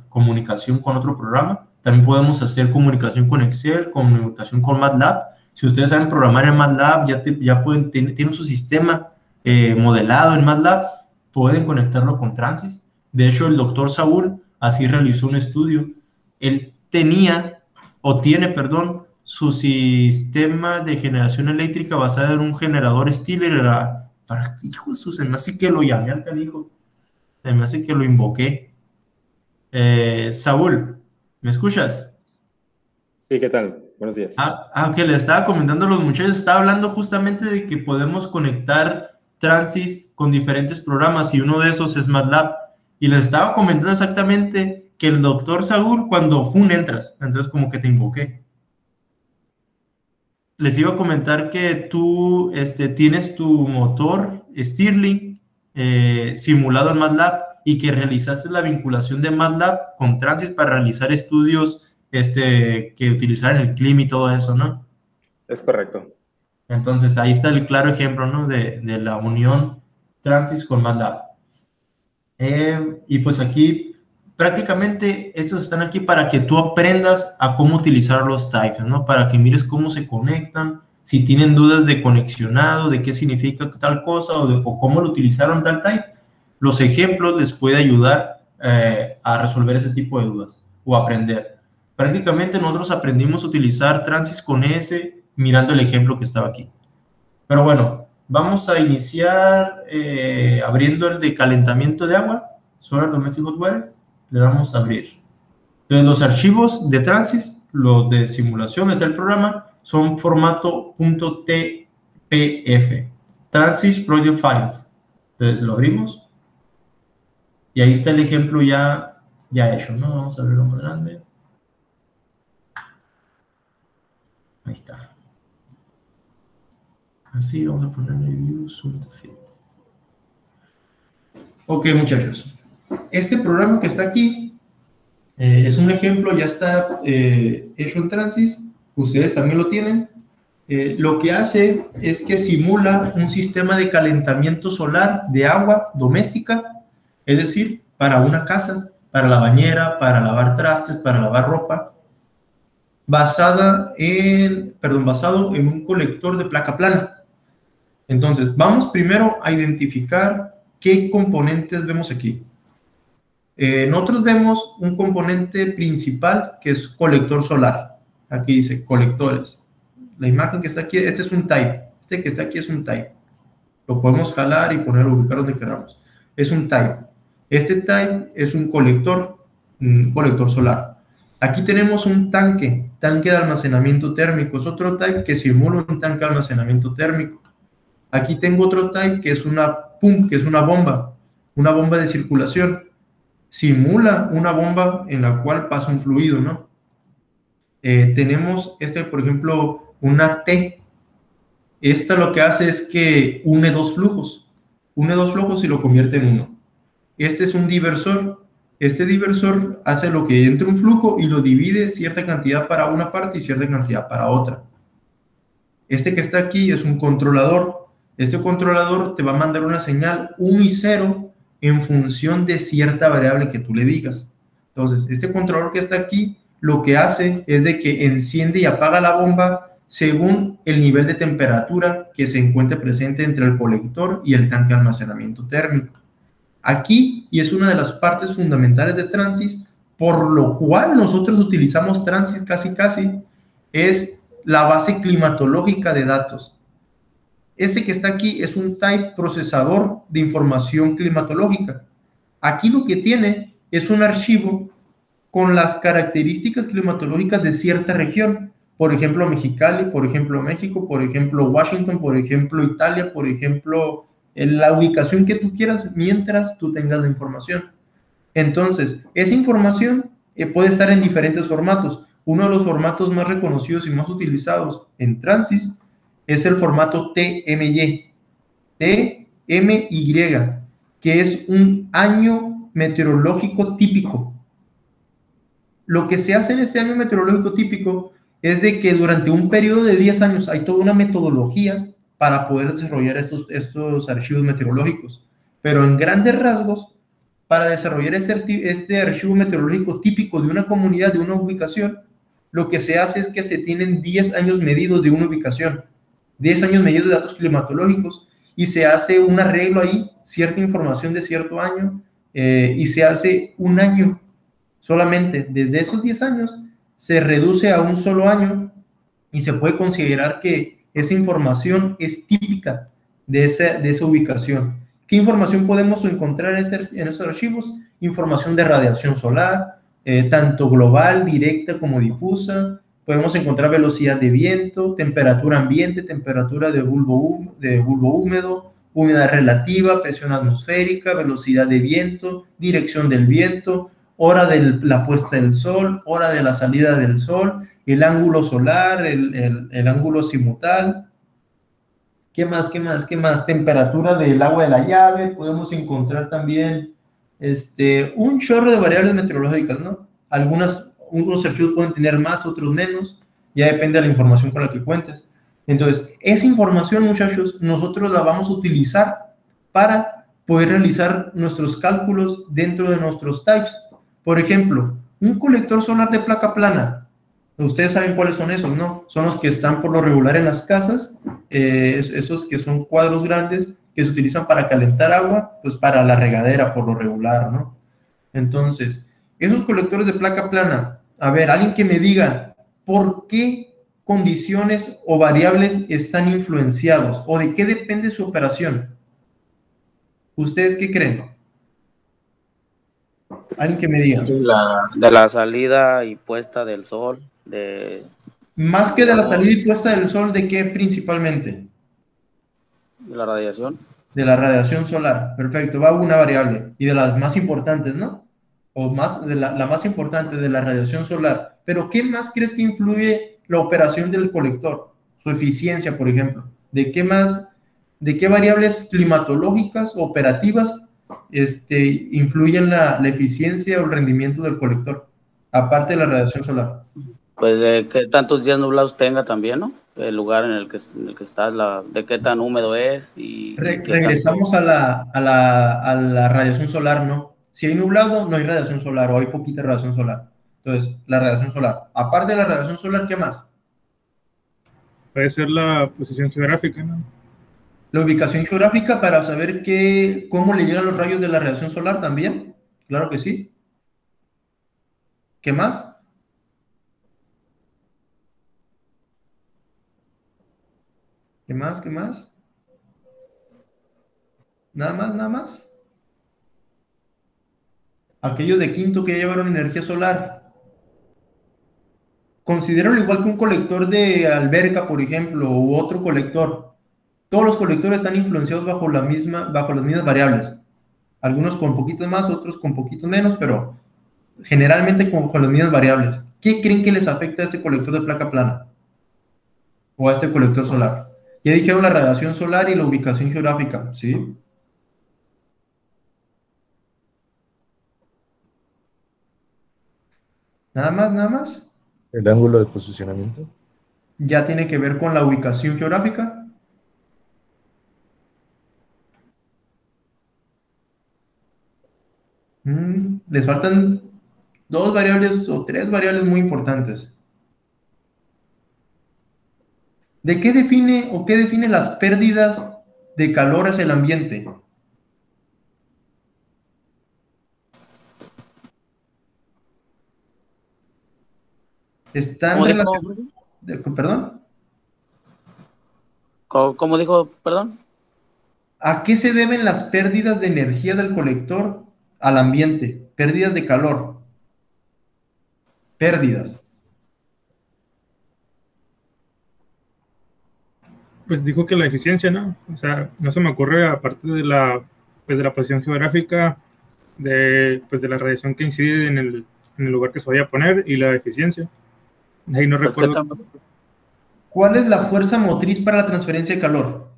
comunicación con otro programa. También podemos hacer comunicación con Excel, comunicación con MATLAB. Si ustedes saben programar en MATLAB, ya tienen su sistema modelado en MATLAB, pueden conectarlo con Transys. De hecho, el doctor Saúl así realizó un estudio. Él tiene, su sistema de generación eléctrica basado en un generador Stiller. Hijo de su, se me hace que lo llamé al canijo. Se me hace que lo invoqué. Saúl, ¿me escuchas? Sí, ¿qué tal? Buenos días. Que le estaba comentando a los muchachos, estaba hablando justamente de que podemos conectar Transys con diferentes programas y uno de esos es MATLAB. Y les estaba comentando exactamente que el doctor Saúl, cuando entras, entonces como que te invoqué. Les iba a comentar que tú tienes tu motor Stirling simulado en MATLAB y que realizaste la vinculación de MATLAB con Transys para realizar estudios que utilizaran el clima y todo eso, ¿no? Es correcto. Entonces, ahí está el claro ejemplo, ¿no? De la unión Transys con MATLAB. Y pues aquí, prácticamente, estos están aquí para que tú aprendas a cómo utilizar los types, ¿no? Para que mires cómo se conectan, si tienen dudas de conexionado, de qué significa tal cosa o cómo lo utilizaron tal type. Los ejemplos les puede ayudar a resolver ese tipo de dudas o aprender. Prácticamente nosotros aprendimos a utilizar Transys con S mirando el ejemplo que estaba aquí. Pero bueno, vamos a iniciar abriendo el de calentamiento de agua, Solar Domestic Hot Water. Le damos a abrir. Entonces los archivos de Transys, los de simulación, es el programa, son formato .tpf, Transys Project Files. Entonces lo abrimos. Y ahí está el ejemplo ya hecho, ¿no? Vamos a abrirlo más grande. Ahí está. Así, vamos a ponerle View, Zoom to Fit. Ok, muchachos. Este programa que está aquí es un ejemplo, ya está hecho en Transys. Ustedes también lo tienen. Lo que hace es que simula un sistema de calentamiento solar de agua doméstica, es decir, para una casa. para la bañera, para lavar trastes, para lavar ropa, basado en un colector de placa plana. Entonces, vamos primero a identificar qué componentes vemos aquí. Nosotros vemos un componente principal que es colector solar. Aquí dice colectores. La imagen que está aquí, este es un type. Este que está aquí es un type. Lo podemos jalar y ubicar donde queramos. Es un type. Este type es un colector solar. Aquí tenemos un tanque de almacenamiento térmico. Es otro type que simula un tanque de almacenamiento térmico. Aquí tengo otro type que es una pump, que es una bomba de circulación. Simula una bomba en la cual pasa un fluido, ¿no? Tenemos por ejemplo, una T. Esta lo que hace es que une dos flujos y lo convierte en uno. Este es un diversor. Este diversor hace lo que entra un flujo y lo divide cierta cantidad para una parte y cierta cantidad para otra. Este que está aquí es un controlador. Este controlador te va a mandar una señal 1 y 0 en función de cierta variable que tú le digas. Entonces, este controlador que está aquí, lo que hace es de que enciende y apaga la bomba según el nivel de temperatura que se encuentre presente entre el colector y el tanque de almacenamiento térmico. Aquí, y es una de las partes fundamentales de Transys, por lo cual nosotros utilizamos Transys casi, es la base climatológica de datos. Este que está aquí es un type procesador de información climatológica. Aquí lo que tiene es un archivo con las características climatológicas de cierta región. Por ejemplo, Mexicali, por ejemplo, México, por ejemplo, Washington, por ejemplo, Italia, por ejemplo, en la ubicación que tú quieras mientras tú tengas la información. Entonces, esa información puede estar en diferentes formatos. Uno de los formatos más reconocidos y más utilizados en Transys es el formato TMY, que es un año meteorológico típico. Lo que se hace en este año meteorológico típico es de que durante un periodo de 10 años hay toda una metodología para poder desarrollar estos archivos meteorológicos. Pero en grandes rasgos, para desarrollar este archivo meteorológico típico de una comunidad, de una ubicación, lo que se hace es que se tienen 10 años medidos de una ubicación, 10 años medidos de datos climatológicos, y se hace un arreglo ahí, cierta información de cierto año, y se hace un año solamente. Desde esos 10 años se reduce a un solo año y se puede considerar que esa información es típica de esa ubicación. ¿Qué información podemos encontrar en estos archivos? Información de radiación solar, tanto global, directa como difusa. Podemos encontrar velocidad de viento, temperatura ambiente, temperatura de bulbo húmedo, humedad relativa, presión atmosférica, velocidad de viento, dirección del viento, hora de la puesta del sol, hora de la salida del sol, el ángulo solar, el ángulo zimutal. ¿Qué más? Temperatura del agua de la llave. Podemos encontrar también un chorro de variables meteorológicas, ¿no? Unos archivos pueden tener más, otros menos, ya depende de la información con la que cuentes. Entonces, esa información, muchachos, nosotros la vamos a utilizar para poder realizar nuestros cálculos dentro de nuestros types. Por ejemplo, un colector solar de placa plana. Ustedes saben cuáles son esos, ¿no? Son los que están por lo regular en las casas, esos que son cuadros grandes que se utilizan para calentar agua, pues para la regadera por lo regular, ¿no? Entonces, esos colectores de placa plana, a ver, alguien que me diga por qué condiciones o variables están influenciados o de qué depende su operación. ¿Ustedes qué creen? Alguien que me diga. De la salida y puesta del sol. Más que de la salida y puesta del sol, ¿de qué principalmente? De la radiación. De la radiación solar. Perfecto, va una variable. Y de las más importantes, ¿no? O más de la más importante, de la radiación solar. Pero ¿qué más crees que influye la operación del colector? Su eficiencia, por ejemplo. ¿De qué variables climatológicas o operativas influyen la eficiencia o el rendimiento del colector? Aparte de la radiación solar. Pues de qué tantos días nublados tenga también, ¿no? El lugar en el que está, de qué tan húmedo es. Y regresamos a la radiación solar, ¿no? Si hay nublado, no hay radiación solar o hay poquita radiación solar. Entonces, la radiación solar. Aparte de la radiación solar, ¿qué más? Puede ser la posición geográfica, ¿no? La ubicación geográfica para saber cómo le llegan los rayos de la radiación solar también. Claro que sí. ¿Qué más? ¿Qué más? ¿Qué más? Nada más, nada más. Aquellos de quinto que ya llevaron energía solar. Considéralo igual que un colector de alberca, por ejemplo, u otro colector. Todos los colectores están influenciados bajo las mismas variables. Algunos con poquito más, otros con poquito menos, pero generalmente con las mismas variables. ¿Qué creen que les afecta a este colector de placa plana? O a este colector solar. Ya dijeron la radiación solar y la ubicación geográfica, ¿sí? Nada más, nada más. El ángulo de posicionamiento. Ya tiene que ver con la ubicación geográfica. Les faltan 2 variables o 3 variables muy importantes. ¿De qué define las pérdidas de calor hacia el ambiente? Están ¿Cómo dijo? relacionadas. ¿Perdón? ¿Cómo dijo? Perdón. ¿A qué se deben las pérdidas de energía del colector al ambiente? Pérdidas de calor. Pérdidas. Pues dijo que la eficiencia, ¿no? O sea, no se me ocurre, aparte de la posición geográfica, de la radiación que incide en el lugar que se vaya a poner y la eficiencia. Ahí no Pues, recuerdo. ¿Cuál es la fuerza motriz para la transferencia de calor?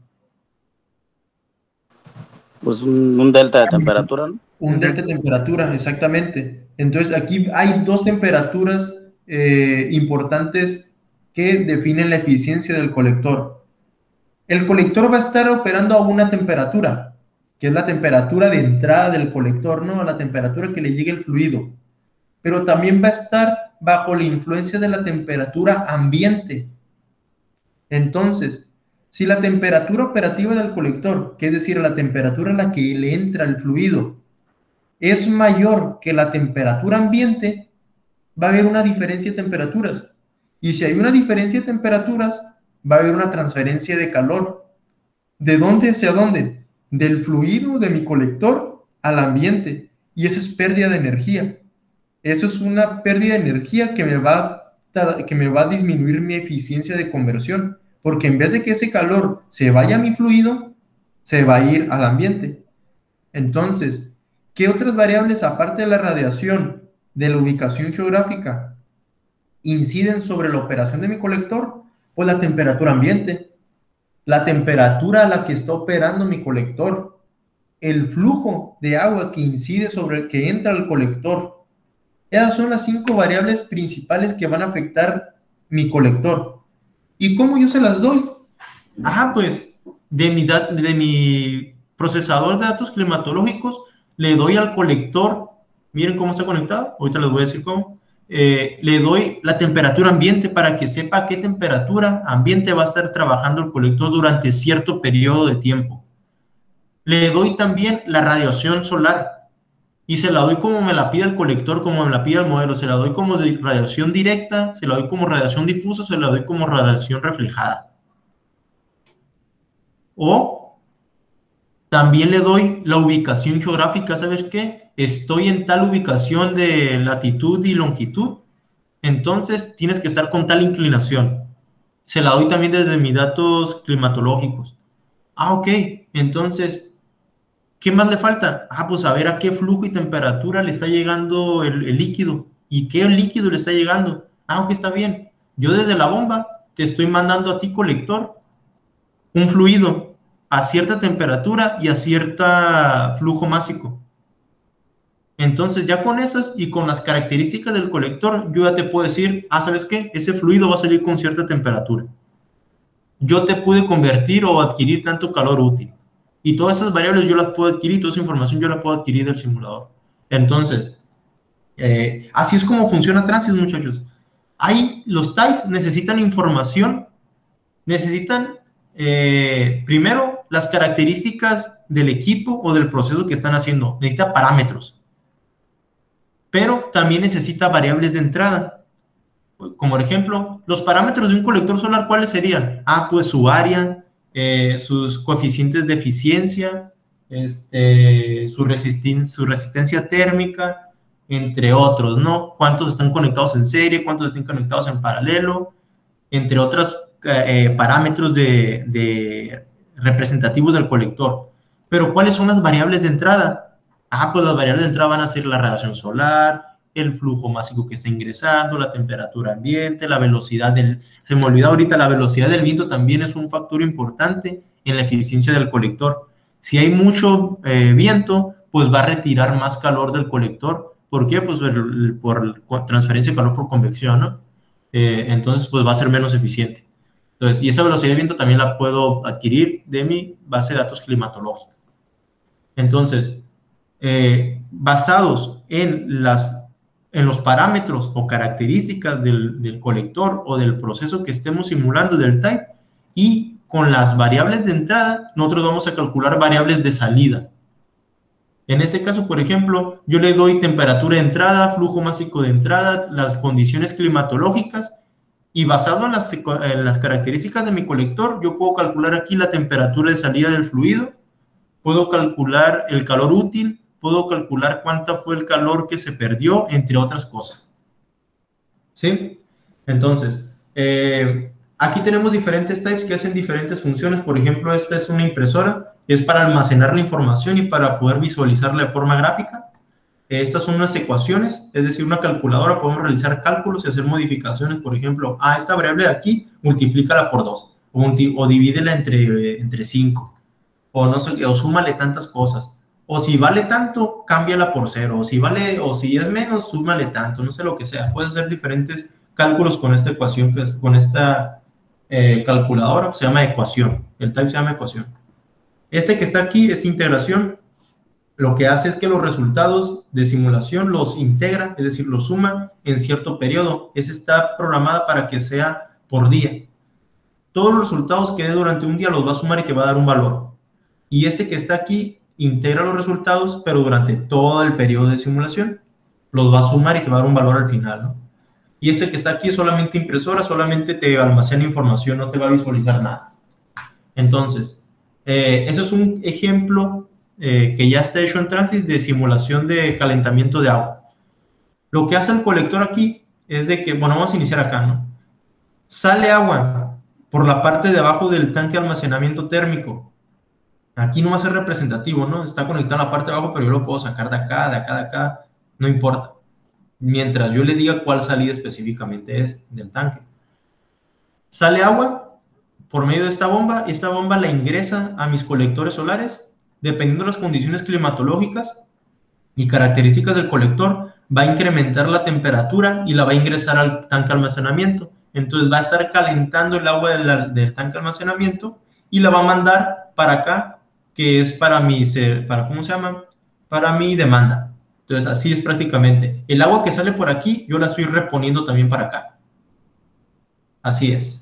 Pues un delta de temperatura, ¿no? Un delta de temperatura, exactamente. Entonces aquí hay 2 temperaturas importantes que definen la eficiencia del colector. El colector va a estar operando a una temperatura, que es la temperatura de entrada del colector, ¿no? A la temperatura que le llegue el fluido. Pero también va a estar bajo la influencia de la temperatura ambiente. Entonces, si la temperatura operativa del colector, que es decir, la temperatura a la que le entra el fluido, es mayor que la temperatura ambiente, va a haber una diferencia de temperaturas. Y si hay una diferencia de temperaturas, va a haber una transferencia de calor. ¿De dónde hacia dónde? Del fluido de mi colector al ambiente. Y eso es pérdida de energía. Eso es una pérdida de energía que me va a disminuir mi eficiencia de conversión. Porque en vez de que ese calor se vaya a mi fluido, se va a ir al ambiente. Entonces, ¿qué otras variables, aparte de la radiación, de la ubicación geográfica, inciden sobre la operación de mi colector? Pues la temperatura ambiente, la temperatura a la que está operando mi colector, el flujo de agua que incide sobre el que entra al colector. Esas son las 5 variables principales que van a afectar mi colector. ¿Y cómo yo se las doy? Pues de mi procesador de datos climatológicos le doy al colector, miren cómo está conectado, ahorita les voy a decir cómo, le doy la temperatura ambiente para que sepa a qué temperatura ambiente va a estar trabajando el colector durante cierto periodo de tiempo. Le doy también la radiación solar y se la doy como me la pide el colector, como me la pide el modelo. Se la doy como de radiación directa, se la doy como radiación difusa, se la doy como radiación reflejada. O también le doy la ubicación geográfica. ¿Sabes qué? Estoy en tal ubicación de latitud y longitud, entonces tienes que estar con tal inclinación. Se la doy también desde mis datos climatológicos. Ok, entonces, ¿qué más le falta? Pues a ver a qué flujo y temperatura le está llegando el líquido. ¿Y qué líquido le está llegando? Ok, está bien. Yo desde la bomba te estoy mandando a ti, colector, un fluido a cierta temperatura y a cierto flujo másico. Entonces ya con esas y con las características del colector, yo ya te puedo decir, ¿sabes qué? Ese fluido va a salir con cierta temperatura. Yo te pude convertir o adquirir tanto calor útil. Y todas esas variables yo las puedo adquirir, toda esa información yo la puedo adquirir del simulador. Entonces, así es como funciona Transys, muchachos. Ahí los types necesitan información, necesitan primero las características del equipo o del proceso que están haciendo, necesita parámetros, pero también necesita variables de entrada. Como por ejemplo, los parámetros de un colector solar, ¿cuáles serían? Pues su área, sus coeficientes de eficiencia, su resistencia térmica, entre otros, ¿no? Cuántos están conectados en serie, cuántos están conectados en paralelo, entre otros parámetros representativos del colector. Pero ¿cuáles son las variables de entrada? Pues las variables de entrada van a ser la radiación solar, el flujo másico que está ingresando, la temperatura ambiente, la velocidad se me olvidó ahorita, la velocidad del viento también es un factor importante en la eficiencia del colector. Si hay mucho viento, pues va a retirar más calor del colector. ¿Por qué? Pues por transferencia de calor por convección, ¿no? Entonces, pues va a ser menos eficiente. Entonces, y esa velocidad de viento también la puedo adquirir de mi base de datos climatológica. Entonces, basados en los parámetros o características del colector o del proceso que estemos simulando del type, y con las variables de entrada, nosotros vamos a calcular variables de salida. En este caso, por ejemplo, yo le doy temperatura de entrada, flujo másico de entrada, las condiciones climatológicas, y basado en las características de mi colector, yo puedo calcular aquí la temperatura de salida del fluido, puedo calcular el calor útil, puedo calcular cuánto fue el calor que se perdió, entre otras cosas. ¿Sí? Entonces, aquí tenemos diferentes types que hacen diferentes funciones. Por ejemplo, esta es una impresora, es para almacenar la información y para poder visualizarla de forma gráfica. Estas son unas ecuaciones, es decir, una calculadora, podemos realizar cálculos y hacer modificaciones. Por ejemplo, esta variable de aquí, multiplícala por 2, o divídela entre 5, o no sé, o súmale tantas cosas, o si vale tanto, cámbiala por 0, o si es menos, súmale tanto, no sé, lo que sea. Puedes hacer diferentes cálculos con esta ecuación, con esta calculadora, que se llama ecuación. El type se llama ecuación. Este que está aquí es integración. Lo que hace es que los resultados de simulación los integra, es decir, los suma en cierto periodo. Esa está programada para que sea por día. Todos los resultados que dé durante un día los va a sumar y te va a dar un valor. Y este que está aquí integra los resultados, pero durante todo el periodo de simulación los va a sumar y te va a dar un valor al final, ¿no? Y este que está aquí es solamente impresora, solamente te almacena información, no te va a visualizar nada. Entonces, eso es un ejemplo que ya está hecho en Transys de simulación de calentamiento de agua. Lo que hace el colector aquí es de que, bueno, vamos a iniciar acá, ¿no? Sale agua por la parte de abajo del tanque de almacenamiento térmico. Aquí no va a ser representativo, ¿no? Está conectado a la parte de abajo, pero yo lo puedo sacar de acá, de acá, de acá, no importa. Mientras yo le diga cuál salida específicamente es del tanque. Sale agua por medio de esta bomba la ingresa a mis colectores solares. Dependiendo de las condiciones climatológicas y características del colector, va a incrementar la temperatura y la va a ingresar al tanque de almacenamiento. Entonces va a estar calentando el agua del tanque de almacenamiento y la va a mandar para acá, que es para ¿cómo se llama? Para mi demanda. Entonces así es prácticamente. El agua que sale por aquí, yo la estoy reponiendo también para acá. Así es.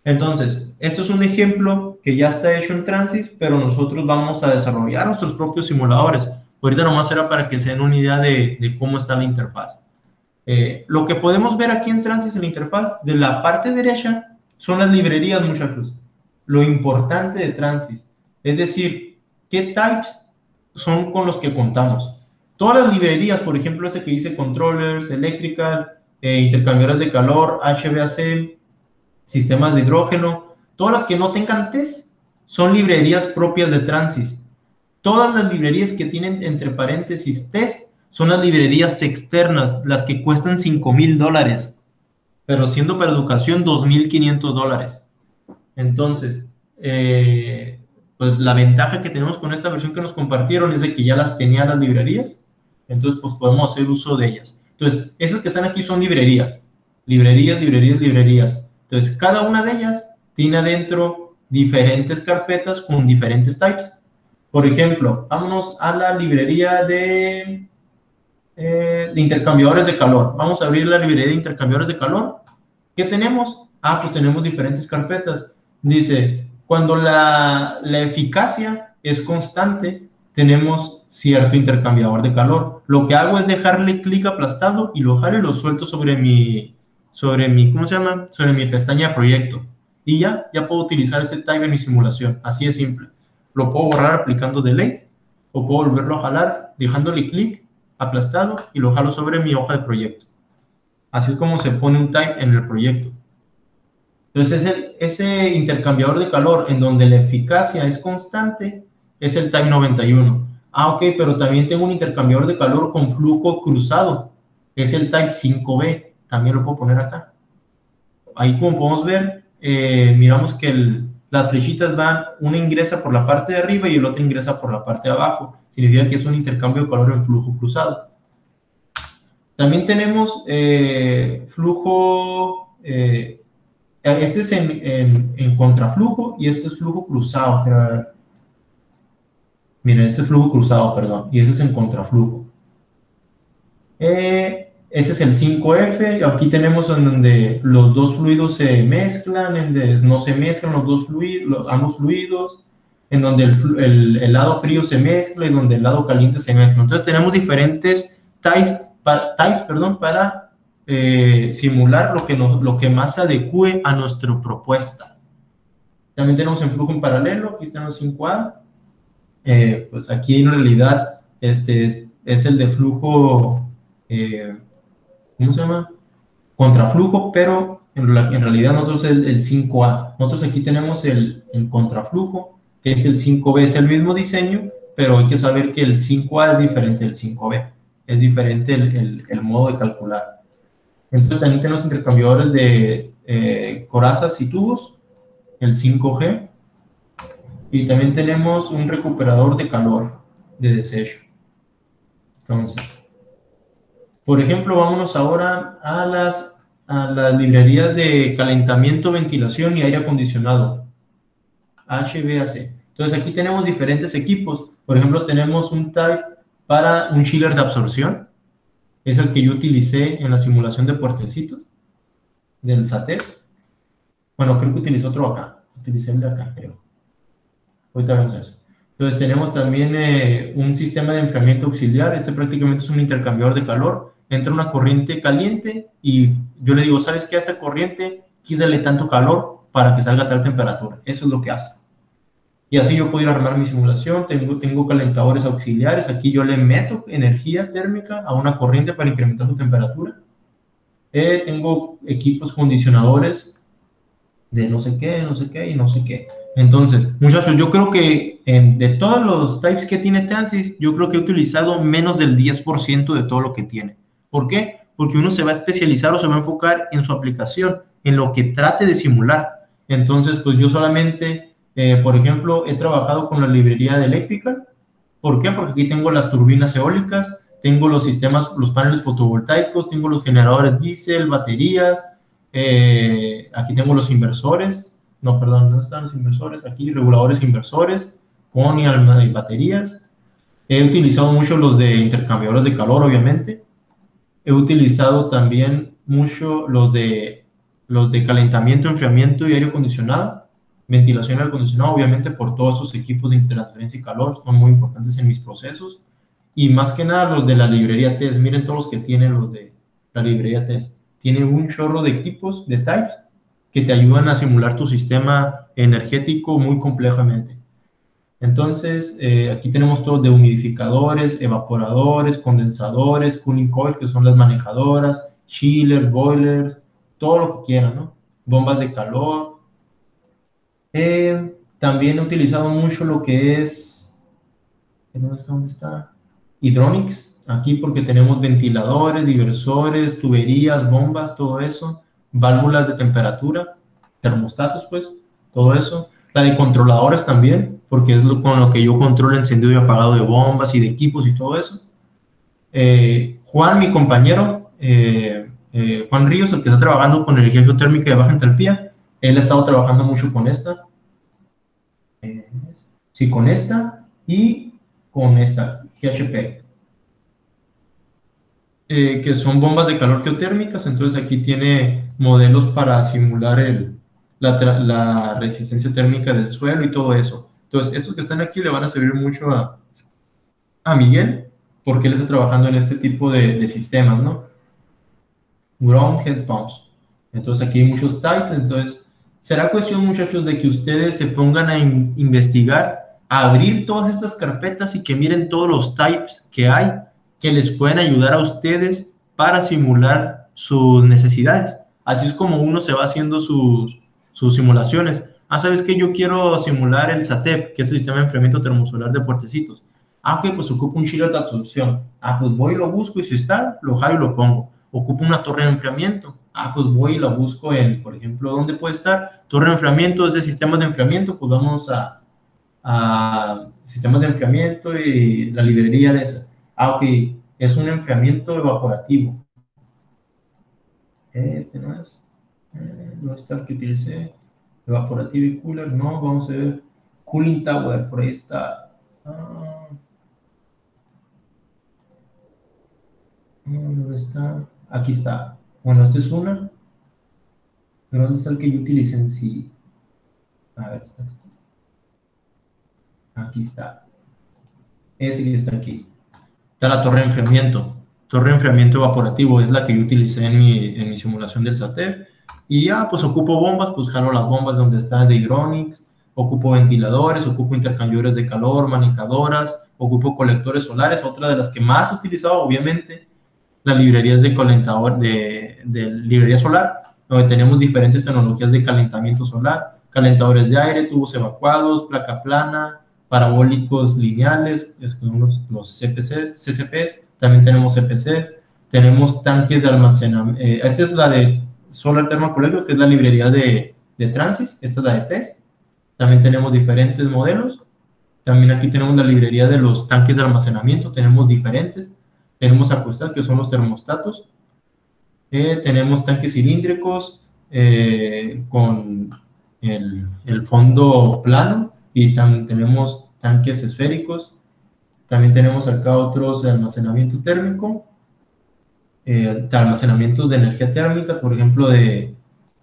Entonces, esto es un ejemplo que ya está hecho en Transys, pero nosotros vamos a desarrollar nuestros propios simuladores. Ahorita nomás era para que se den una idea de cómo está la interfaz. Lo que podemos ver aquí en Transys en la interfaz, de la parte derecha, son las librerías, muchachos. Lo importante de Transys. Es decir, qué types son con los que contamos. Todas las librerías, por ejemplo, este que dice controllers, electrical, intercambiadores de calor, HVAC, sistemas de hidrógeno, todas las que no tengan test son librerías propias de Transys. Todas las librerías que tienen entre paréntesis test son las librerías externas, las que cuestan $5,000, pero siendo para educación $2,500. Entonces, pues la ventaja que tenemos con esta versión que nos compartieron es de que ya las tenía las librerías, entonces pues podemos hacer uso de ellas. Entonces, esas que están aquí son librerías. Entonces, cada una de ellas tiene adentro diferentes carpetas con diferentes types. Por ejemplo, vámonos a la librería de de intercambiadores de calor. Vamos a abrir la librería de intercambiadores de calor. ¿Qué tenemos? Pues tenemos diferentes carpetas. Dice, cuando la eficacia es constante, tenemos cierto intercambiador de calor. Lo que hago es dejarle clic aplastado y lo jalo y lo suelto sobre mi, ¿cómo se llama? Sobre mi pestaña de proyecto. Y ya puedo utilizar ese type en mi simulación. Así de simple. Lo puedo borrar aplicando delete o puedo volverlo a jalar dejándole clic aplastado y lo jalo sobre mi hoja de proyecto. Así es como se pone un type en el proyecto. Entonces, ese intercambiador de calor en donde la eficacia es constante es el type 91. Ok, pero también tengo un intercambiador de calor con flujo cruzado. Es el type 5B. También lo puedo poner acá. Ahí, como podemos ver, miramos que las flechitas van, una ingresa por la parte de arriba y el otro ingresa por la parte de abajo. Significa que es un intercambio de calor en flujo cruzado. También tenemos flujo, este es en contraflujo y este es flujo cruzado. Miren, este es flujo cruzado, perdón, y este es en contraflujo. Ese es el 5F, aquí tenemos en donde los dos fluidos se mezclan, en donde no se mezclan los dos fluidos, ambos fluidos, en donde el lado frío se mezcla y donde el lado caliente se mezcla. Entonces tenemos diferentes types para simular lo que más se adecue a nuestra propuesta. También tenemos en flujo en paralelo, aquí están los 5A. Pues aquí en realidad es el de flujo, ¿cómo se llama? Contraflujo, pero en realidad nosotros es el 5A. Nosotros aquí tenemos el contraflujo, que es el 5B, es el mismo diseño, pero hay que saber que el 5A es diferente del 5B. Es diferente el modo de calcular. Entonces también tenemos intercambiadores de corazas y tubos, el 5G, y también tenemos un recuperador de calor de desecho. Entonces, por ejemplo, vámonos ahora a las librerías de calentamiento, ventilación y aire acondicionado, HVAC. Entonces aquí tenemos diferentes equipos. Por ejemplo, tenemos un type para un chiller de absorción. Es el que yo utilicé en la simulación de puertecitos del SATEC. Bueno, creo que utilicé otro acá. Utilicé el de acá, creo. Ahorita vemos eso. Entonces tenemos también un sistema de enfriamiento auxiliar. Este prácticamente es un intercambiador de calor. Entra una corriente caliente y yo le digo, ¿sabes qué? A esta corriente quítale tanto calor para que salga a tal temperatura. Eso es lo que hace. Y así yo puedo ir a armar mi simulación. Tengo calentadores auxiliares. Aquí yo le meto energía térmica a una corriente para incrementar su temperatura. Tengo equipos condicionadores de no sé qué y no sé qué. Entonces, muchachos, yo creo que de todos los types que tiene Transys, yo creo que he utilizado menos del 10% de todo lo que tiene. ¿Por qué? Porque uno se va a especializar o se va a enfocar en su aplicación, en lo que trate de simular. Entonces, pues yo solamente, por ejemplo, he trabajado con la librería de Electrical. ¿Por qué? Porque aquí tengo las turbinas eólicas, tengo los sistemas, los paneles fotovoltaicos, tengo los generadores diésel, baterías, aquí tengo los inversores. No, perdón, ¿dónde están los inversores? Aquí, reguladores inversores, con y baterías. He utilizado mucho los de intercambiadores de calor, obviamente. He utilizado también mucho los de calentamiento, enfriamiento y aire acondicionado. Ventilación y aire acondicionado, obviamente, por todos esos equipos de transferencia y calor, son muy importantes en mis procesos. Y más que nada los de la librería TESS. Miren todos los que tienen los de la librería TESS. Tiene un chorro de equipos, de types, que te ayudan a simular tu sistema energético muy complejamente. Entonces, aquí tenemos todo de humidificadores, evaporadores, condensadores, cooling coil, que son las manejadoras, chillers, boilers, todo lo que quieran, ¿no? Bombas de calor. También he utilizado mucho lo que es... ¿Dónde está? Hydronics, aquí porque tenemos ventiladores, diversores, tuberías, bombas, todo eso. Válvulas de temperatura, termostatos, pues, todo eso. La de controladores también, porque es con lo que yo controlo el encendido y apagado de bombas y de equipos y todo eso. Juan, mi compañero, Juan Ríos, el que está trabajando con energía geotérmica de baja entalpía, él ha estado trabajando mucho con esta. Sí, con esta y con esta, GHP. que son bombas de calor geotérmicas. Entonces aquí tiene modelos para simular la resistencia térmica del suelo y todo eso. Entonces estos que están aquí le van a servir mucho a Miguel, porque él está trabajando en este tipo de sistemas, ¿no? Ground head pumps. Entonces aquí hay muchos types. Entonces será cuestión, muchachos, de que ustedes se pongan a investigar, a abrir todas estas carpetas y que miren todos los types que hay, que les pueden ayudar a ustedes para simular sus necesidades. Así es como uno se va haciendo sus simulaciones. ¿Sabes qué? Yo quiero simular el SATEP, que es el sistema de enfriamiento termosolar de Puertecitos. Ok, pues ocupo un chiller de absorción. Pues voy y lo busco, y si está, lo jalo y lo pongo. Ocupo una torre de enfriamiento. Pues voy y la busco por ejemplo, ¿dónde puede estar? Torre de enfriamiento es de sistemas de enfriamiento. Pues vamos a sistemas de enfriamiento y la librería de esa. Ok, es un enfriamiento evaporativo. Este no es. No está el que utilicé. Evaporativo y cooler, no. Vamos a ver. Cooling tower, por ahí está. ¿Dónde está? Aquí está. Bueno, esta es una. Pero ¿dónde está el que yo utilicé en sí? A ver, está. Aquí está. Ese que está aquí. Está la torre de enfriamiento. Torre de enfriamiento evaporativo es la que yo utilicé en mi simulación del SATEP. Y pues ocupo bombas, pues jalo las bombas donde está de Hydronics. Ocupo ventiladores, ocupo intercambiadores de calor, manejadoras, ocupo colectores solares. Otra de las que más he utilizado, obviamente, las librerías de calentador, de librería solar, donde tenemos diferentes tecnologías de calentamiento solar, calentadores de aire, tubos evacuados, placa plana, parabólicos lineales, los CCPs, también tenemos CPCs, tenemos tanques de almacenamiento. Esta es la de Solar Thermal Collector, que es la librería de Transys. Esta es la de TESS. También tenemos diferentes modelos. También aquí tenemos la librería de los tanques de almacenamiento, tenemos diferentes. Tenemos Aquastat, que son los termostatos. Tenemos tanques cilíndricos con el fondo plano, y también tenemos tanques esféricos. También tenemos acá otros de almacenamiento térmico, de almacenamientos de energía térmica, por ejemplo, de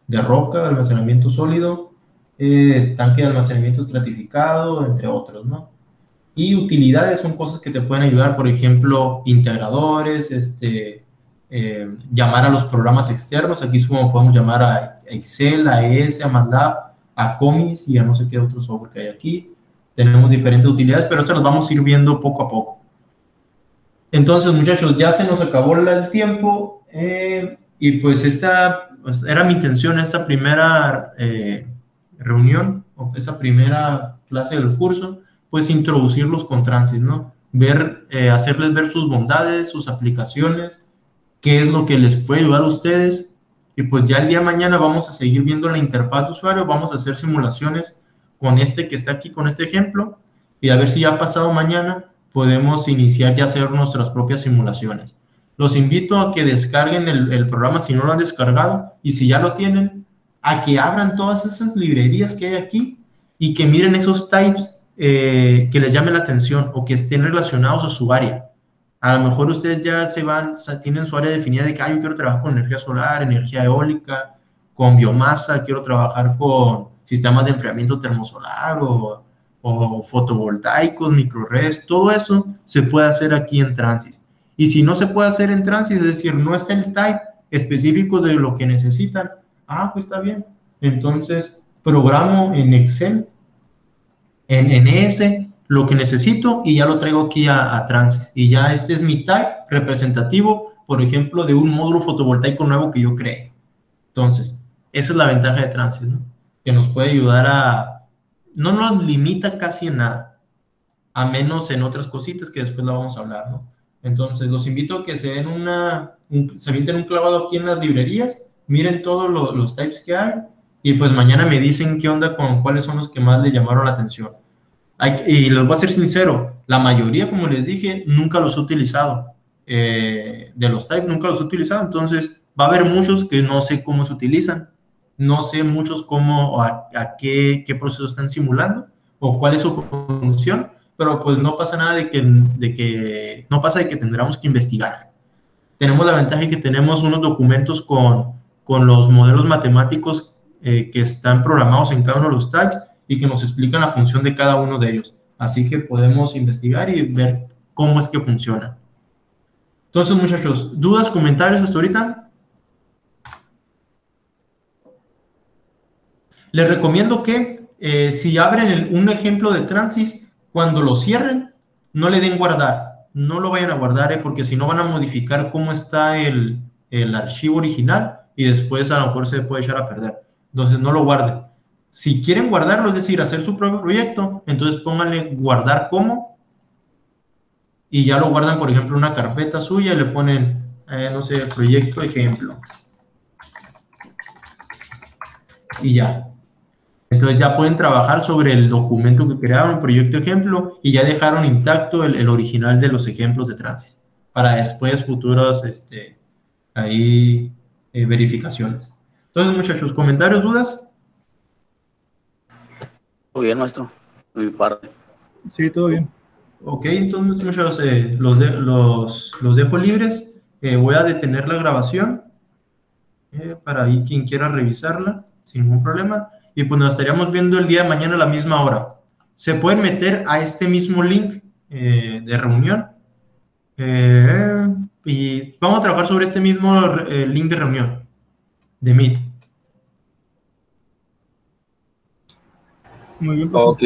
roca, almacenamiento sólido, tanque de almacenamiento estratificado, entre otros, ¿no? Y utilidades son cosas que te pueden ayudar, por ejemplo, integradores, llamar a los programas externos. Aquí es como podemos llamar a Excel, a ES, a MATLAB, a Comis y a no sé qué otro software que hay aquí. Tenemos diferentes utilidades, pero esto las vamos a ir viendo poco a poco. Entonces, muchachos, ya se nos acabó el tiempo, y pues esta era mi intención, esta primera reunión, o esa primera clase del curso, pues introducirlos con Transys, ¿no? Hacerles ver sus bondades, sus aplicaciones, qué es lo que les puede ayudar a ustedes. Y pues ya el día de mañana vamos a seguir viendo la interfaz de usuario, vamos a hacer simulaciones con este que está aquí, con este ejemplo, y a ver si ya pasado mañana podemos iniciar y hacer nuestras propias simulaciones. Los invito a que descarguen el programa si no lo han descargado, y si ya lo tienen, a que abran todas esas librerías que hay aquí y que miren esos types que les llamen la atención o que estén relacionados a su área. A lo mejor ustedes ya tienen su área definida de que yo quiero trabajar con energía solar, energía eólica, con biomasa, quiero trabajar con sistemas de enfriamiento termosolar o fotovoltaicos, microredes. Todo eso se puede hacer aquí en Transys. Y si no se puede hacer en Transys, es decir, no está el type específico de lo que necesitan, pues está bien. Entonces, programo en Excel, en ES, lo que necesito, y ya lo traigo aquí a Transys. Y ya este es mi type representativo, por ejemplo, de un módulo fotovoltaico nuevo que yo creé. Entonces, esa es la ventaja de Transys, ¿no? Que nos puede ayudar no nos limita casi en nada, a menos en otras cositas que después la vamos a hablar, ¿no? Entonces, los invito a que se avienten un clavado aquí en las librerías, miren todos los types que hay, y pues mañana me dicen qué onda con cuáles son los que más les llamaron la atención. Y les voy a ser sincero, la mayoría, como les dije, nunca los he utilizado. De los types nunca los he utilizado, entonces va a haber muchos que no sé cómo se utilizan, no sé muchos cómo, a qué proceso están simulando, o cuál es su función, pero pues no pasa nada de que tendremos que investigar. tenemos la ventaja de que tenemos unos documentos con los modelos matemáticos que están programados en cada uno de los tags y que nos explican la función de cada uno de ellos. Así que podemos investigar y ver cómo es que funciona. Entonces, muchachos, ¿dudas, comentarios hasta ahorita? Les recomiendo que si abren un ejemplo de Transys, cuando lo cierren, no le den guardar. No lo vayan a guardar porque si no van a modificar cómo está el archivo original y después a lo mejor se puede echar a perder. Entonces no lo guarden. Si quieren guardarlo, es decir, hacer su propio proyecto, entonces pónganle guardar como y ya lo guardan, por ejemplo, en una carpeta suya y le ponen, no sé, proyecto ejemplo. Y ya. Entonces ya pueden trabajar sobre el documento que crearon, el proyecto ejemplo, y ya dejaron intacto el original de los ejemplos de Transys para después futuros ahí, verificaciones. Entonces, muchachos, ¿comentarios, dudas? Muy bien, maestro. De mi parte. Sí, todo bien. Ok, entonces, muchachos, los dejo libres. Voy a detener la grabación para ahí quien quiera revisarla sin ningún problema. Y pues nos estaríamos viendo el día de mañana a la misma hora. Se pueden meter a este mismo link de reunión y vamos a trabajar sobre este mismo link de reunión de Meet. Muy bien, Ok,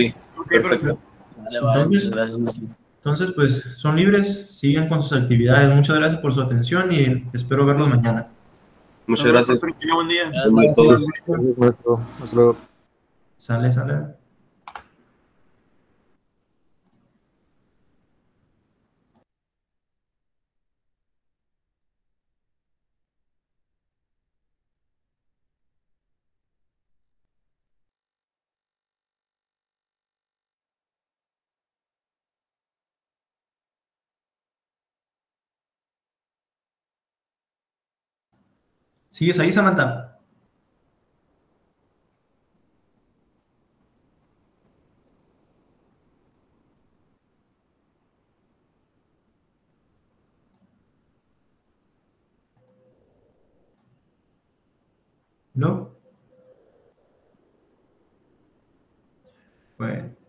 Perfecto. Vale, vale, Entonces, gracias, maestro. entonces, pues son libres, siguen con sus actividades. Muchas gracias por su atención y espero verlos mañana. muchas gracias. Buen día. Gracias, Maestro. maestro. Gracias, maestro. Hasta luego. Sale, sale. ¿Sigues ahí, Samantha? ¿No? Bueno.